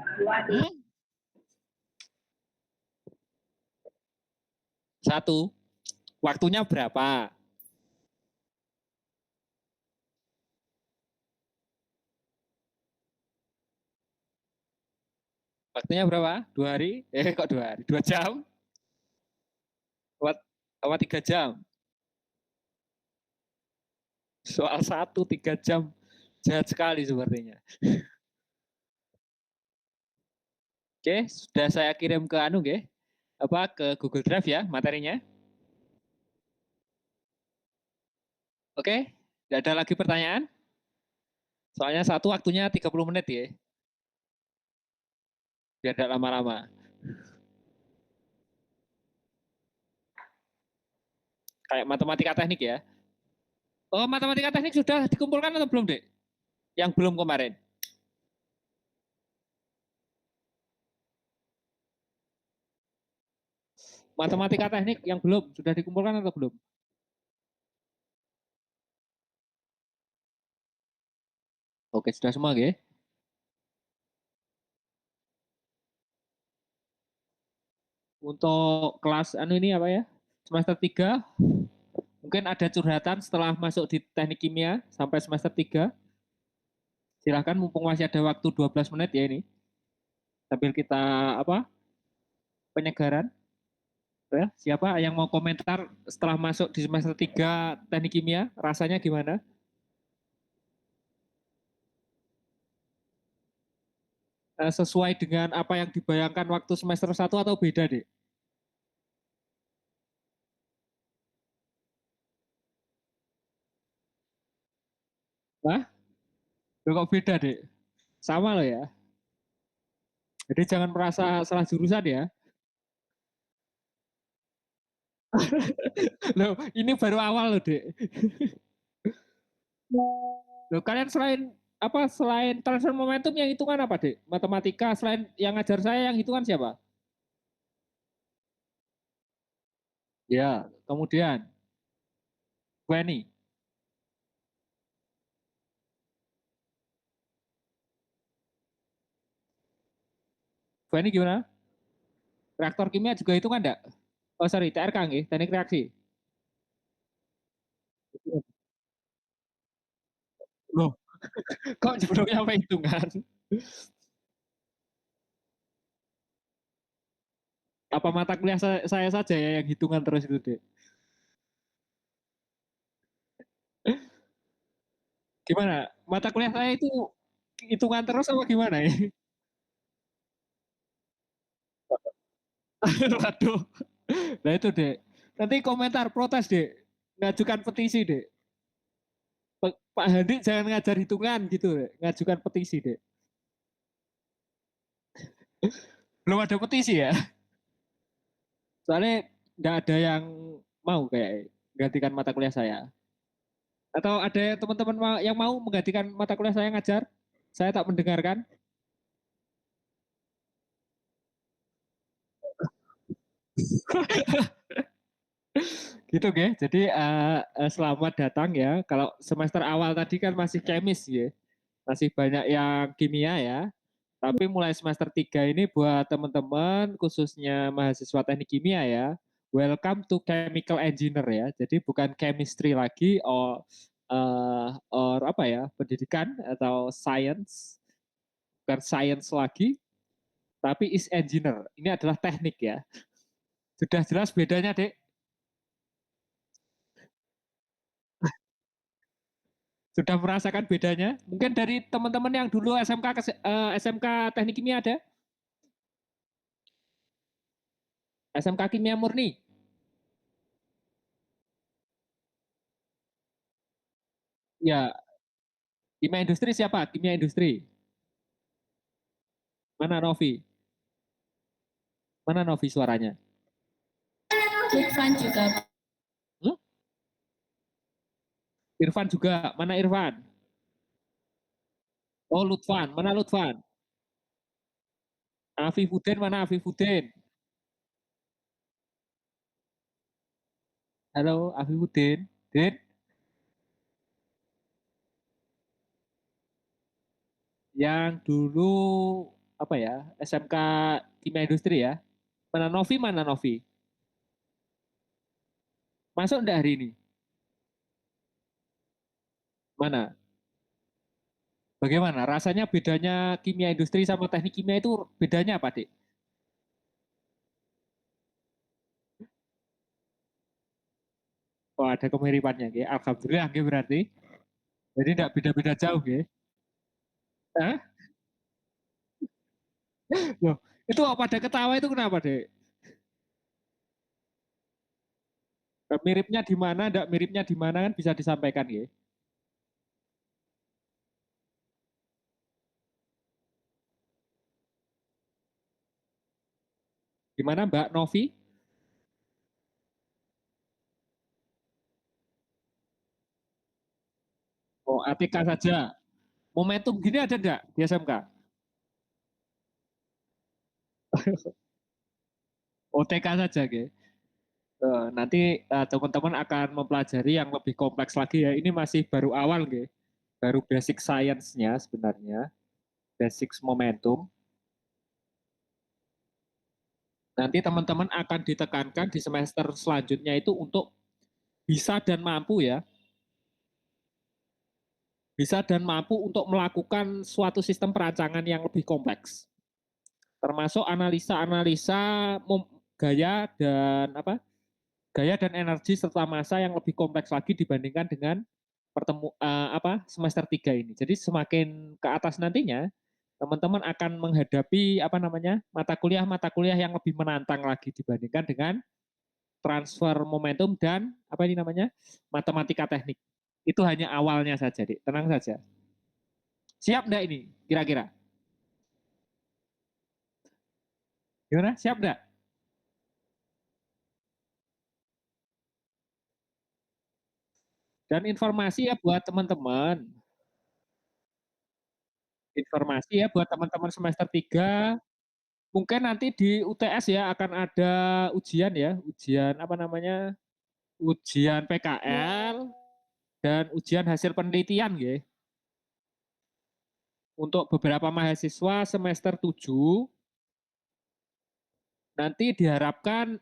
Speaker 1: Satu. Waktunya berapa? Waktunya berapa? 2 hari? Kok 2 hari? 2 jam? Apa 3 jam? Soal 1 3 jam. Jahat sekali sepertinya. Oke, sudah saya kirim ke ke Google Drive ya materinya. Oke, tidak ada lagi pertanyaan? Soalnya satu waktunya 30 menit ya. Biar tidak lama-lama. Kayak matematika teknik ya. Oh, matematika teknik sudah dikumpulkan atau belum, Dek? Yang belum kemarin. Matematika teknik yang belum sudah dikumpulkan atau belum? Oke, sudah semua, ya. Untuk kelas ini apa ya? Semester 3 mungkin ada curhatan setelah masuk di teknik kimia sampai semester 3. Silahkan mumpung masih ada waktu 12 menit ya ini. Sambil kita penyegaran. Ya, siapa yang mau komentar setelah masuk di semester 3 teknik kimia, rasanya gimana? Sesuai dengan apa yang dibayangkan waktu semester 1 atau beda, Dek? Hah? Loh, kok beda, Dek? Sama loh ya. Jadi jangan merasa salah jurusan ya. Loh, ini baru awal loh, Dek. Loh, kalian selain transfer momentum yang hitungan apa, Dek? Matematika, selain yang ngajar saya yang hitungan siapa? Ya, kemudian Fanny. Fanny gimana? Reaktor kimia juga hitungan enggak? Oh sorry, TRK nggih, teknik reaksi. Loh, kok sebelumnya apa hitungan? Apa mata kuliah saya saja ya yang hitungan terus itu, Dek? Gimana? Mata kuliah saya itu hitungan terus apa gimana ya? Waduh. Nah itu, Dek. Nanti komentar protes, Dek. Ngajukan petisi, Dek. Pak Handi jangan ngajar hitungan gitu, Dek. Ngajukan petisi, Dek. Belum ada petisi ya? Soalnya nggak ada yang mau kayak gantikan mata kuliah saya. Atau ada teman-teman yang mau menggantikan mata kuliah saya ngajar? Saya tak mendengarkan. Gitu ya. Jadi selamat datang ya. Kalau semester awal tadi kan masih kemis ya. Masih banyak yang kimia ya. Tapi mulai semester 3 ini buat teman-teman khususnya mahasiswa teknik kimia ya. Welcome to chemical engineer ya. Jadi bukan chemistry lagi or apa ya, pendidikan atau science. Bukan science lagi, tapi is engineer. Ini adalah teknik ya. Sudah jelas bedanya, Dek? Sudah merasakan bedanya? Mungkin dari teman-teman yang dulu SMK Teknik Kimia ada? SMK Kimia Murni? Ya, kimia industri siapa? Kimia industri. Mana Novi? Mana Novi suaranya?
Speaker 2: Lutfan juga.
Speaker 1: Hmm? Irfan juga. Mana Irfan? Oh, Lutfan. Mana Lutfan? Afifuddin mana Afifuddin? Halo, Afifuddin. Din, yang dulu apa ya? SMK Kimia Industri ya. Mana Novi? Mana Novi? Masuk enggak hari ini? Mana? Bagaimana? Rasanya bedanya kimia industri sama teknik kimia itu bedanya apa, Dik? Oh, ada kemiripannya, Ge. Alhamdulillah, Ge, berarti. Jadi tidak beda-beda jauh, Ge. Hah? Loh, itu pada ketawa itu kenapa, Dek? Miripnya di mana, enggak miripnya di mana kan bisa disampaikan, Ge. Gimana, Mbak Novi? Oh, ATK saja. Momentum gini ada enggak di SMK? OTK saja, Ge. Nanti teman-teman akan mempelajari yang lebih kompleks lagi ya. Ini masih baru awal, Ge. Baru basic science-nya sebenarnya. Basic momentum. Nanti teman-teman akan ditekankan di semester selanjutnya itu untuk bisa dan mampu ya, bisa dan mampu untuk melakukan suatu sistem perancangan yang lebih kompleks, termasuk analisa-analisa gaya dan apa, gaya dan energi serta massa yang lebih kompleks lagi dibandingkan dengan semester 3 ini. Jadi semakin ke atas nantinya teman-teman akan menghadapi apa namanya mata kuliah yang lebih menantang lagi dibandingkan dengan transfer momentum dan apa ini namanya matematika teknik. Itu hanya awalnya saja, Dik. Tenang saja. Siap enggak ini kira-kira? Gimana? Siap enggak? Dan informasi ya buat teman-teman. Informasi ya buat teman-teman semester 3. Mungkin nanti di UTS ya akan ada ujian ya, ujian apa namanya? Ujian PKL dan ujian hasil penelitian ya. Untuk beberapa mahasiswa semester 7 nanti diharapkan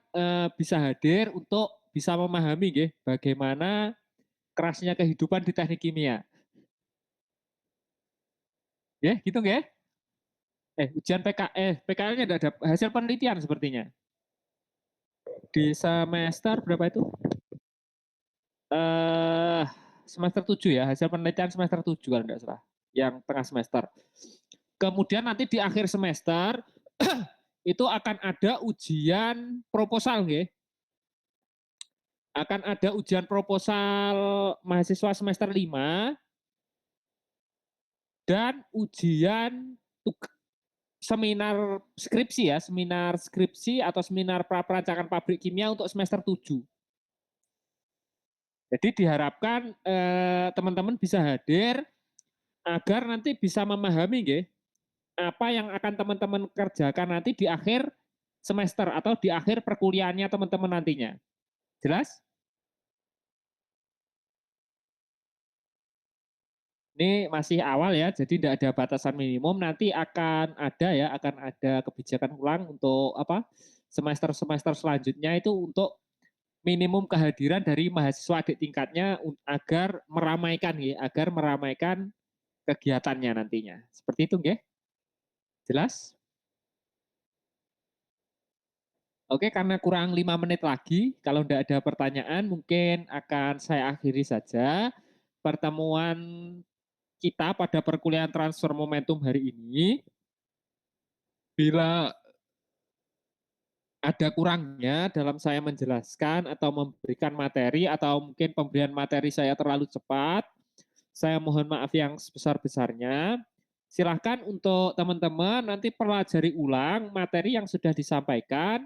Speaker 1: bisa hadir untuk bisa memahami nggih, bagaimana kerasnya kehidupan di teknik kimia. Ya, gitu nggih? Ujian PKL-nya ada hasil penelitian sepertinya. Di semester berapa itu? Eh semester 7 ya, hasil penelitian semester 7 kalau tidak salah. Yang tengah semester. Kemudian nanti di akhir semester itu akan ada ujian proposal nggih. Akan ada ujian proposal mahasiswa semester 5 dan ujian seminar skripsi ya, seminar skripsi atau seminar perancangan pabrik kimia untuk semester 7. Jadi diharapkan teman-teman bisa hadir agar nanti bisa memahami nggih, apa yang akan teman-teman kerjakan nanti di akhir semester atau di akhir perkuliahannya teman-teman nantinya. Jelas? Ini masih awal ya, jadi tidak ada batasan minimum. Nanti akan ada ya, akan ada kebijakan ulang untuk apa semester-semester selanjutnya itu untuk minimum kehadiran dari mahasiswa adik tingkatnya agar meramaikan ya, agar meramaikan kegiatannya nantinya. Seperti itu nggih? Jelas? Oke, karena kurang 5 menit lagi, kalau tidak ada pertanyaan mungkin akan saya akhiri saja. pertemuan kita pada perkuliahan transfer momentum hari ini. Bila ada kurangnya dalam saya menjelaskan atau memberikan materi atau mungkin pemberian materi saya terlalu cepat, saya mohon maaf yang sebesar-besarnya. Silahkan untuk teman-teman nanti pelajari ulang materi yang sudah disampaikan.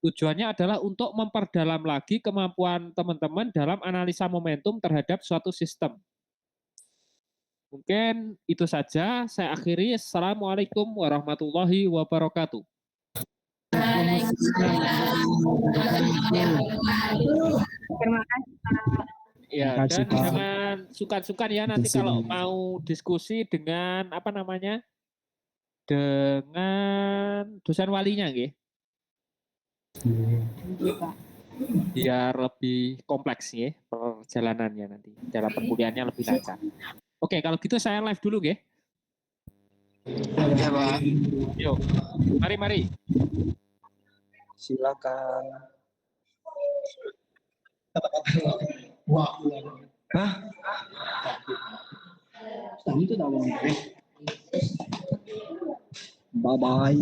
Speaker 1: Tujuannya adalah untuk memperdalam lagi kemampuan teman-teman dalam analisa momentum terhadap suatu sistem. Mungkin itu saja, saya akhiri. Assalamualaikum warahmatullahi wabarakatuh.
Speaker 2: Terima kasih, Pak.
Speaker 1: Ya,
Speaker 3: Terima kasih,
Speaker 1: dan
Speaker 3: Pak.
Speaker 1: jangan sukan-sukan ya nanti kalau mau diskusi dengan apa namanya, dengan dosen walinya, nggih. Biar lebih kompleks ya perjalanannya nanti, dalam perkuliahannya lebih lancar. Oke, kalau gitu saya live dulu, nggih.
Speaker 4: Ya, Pak.
Speaker 1: Yuk, mari.
Speaker 4: Silakan. Hah? Bye-bye.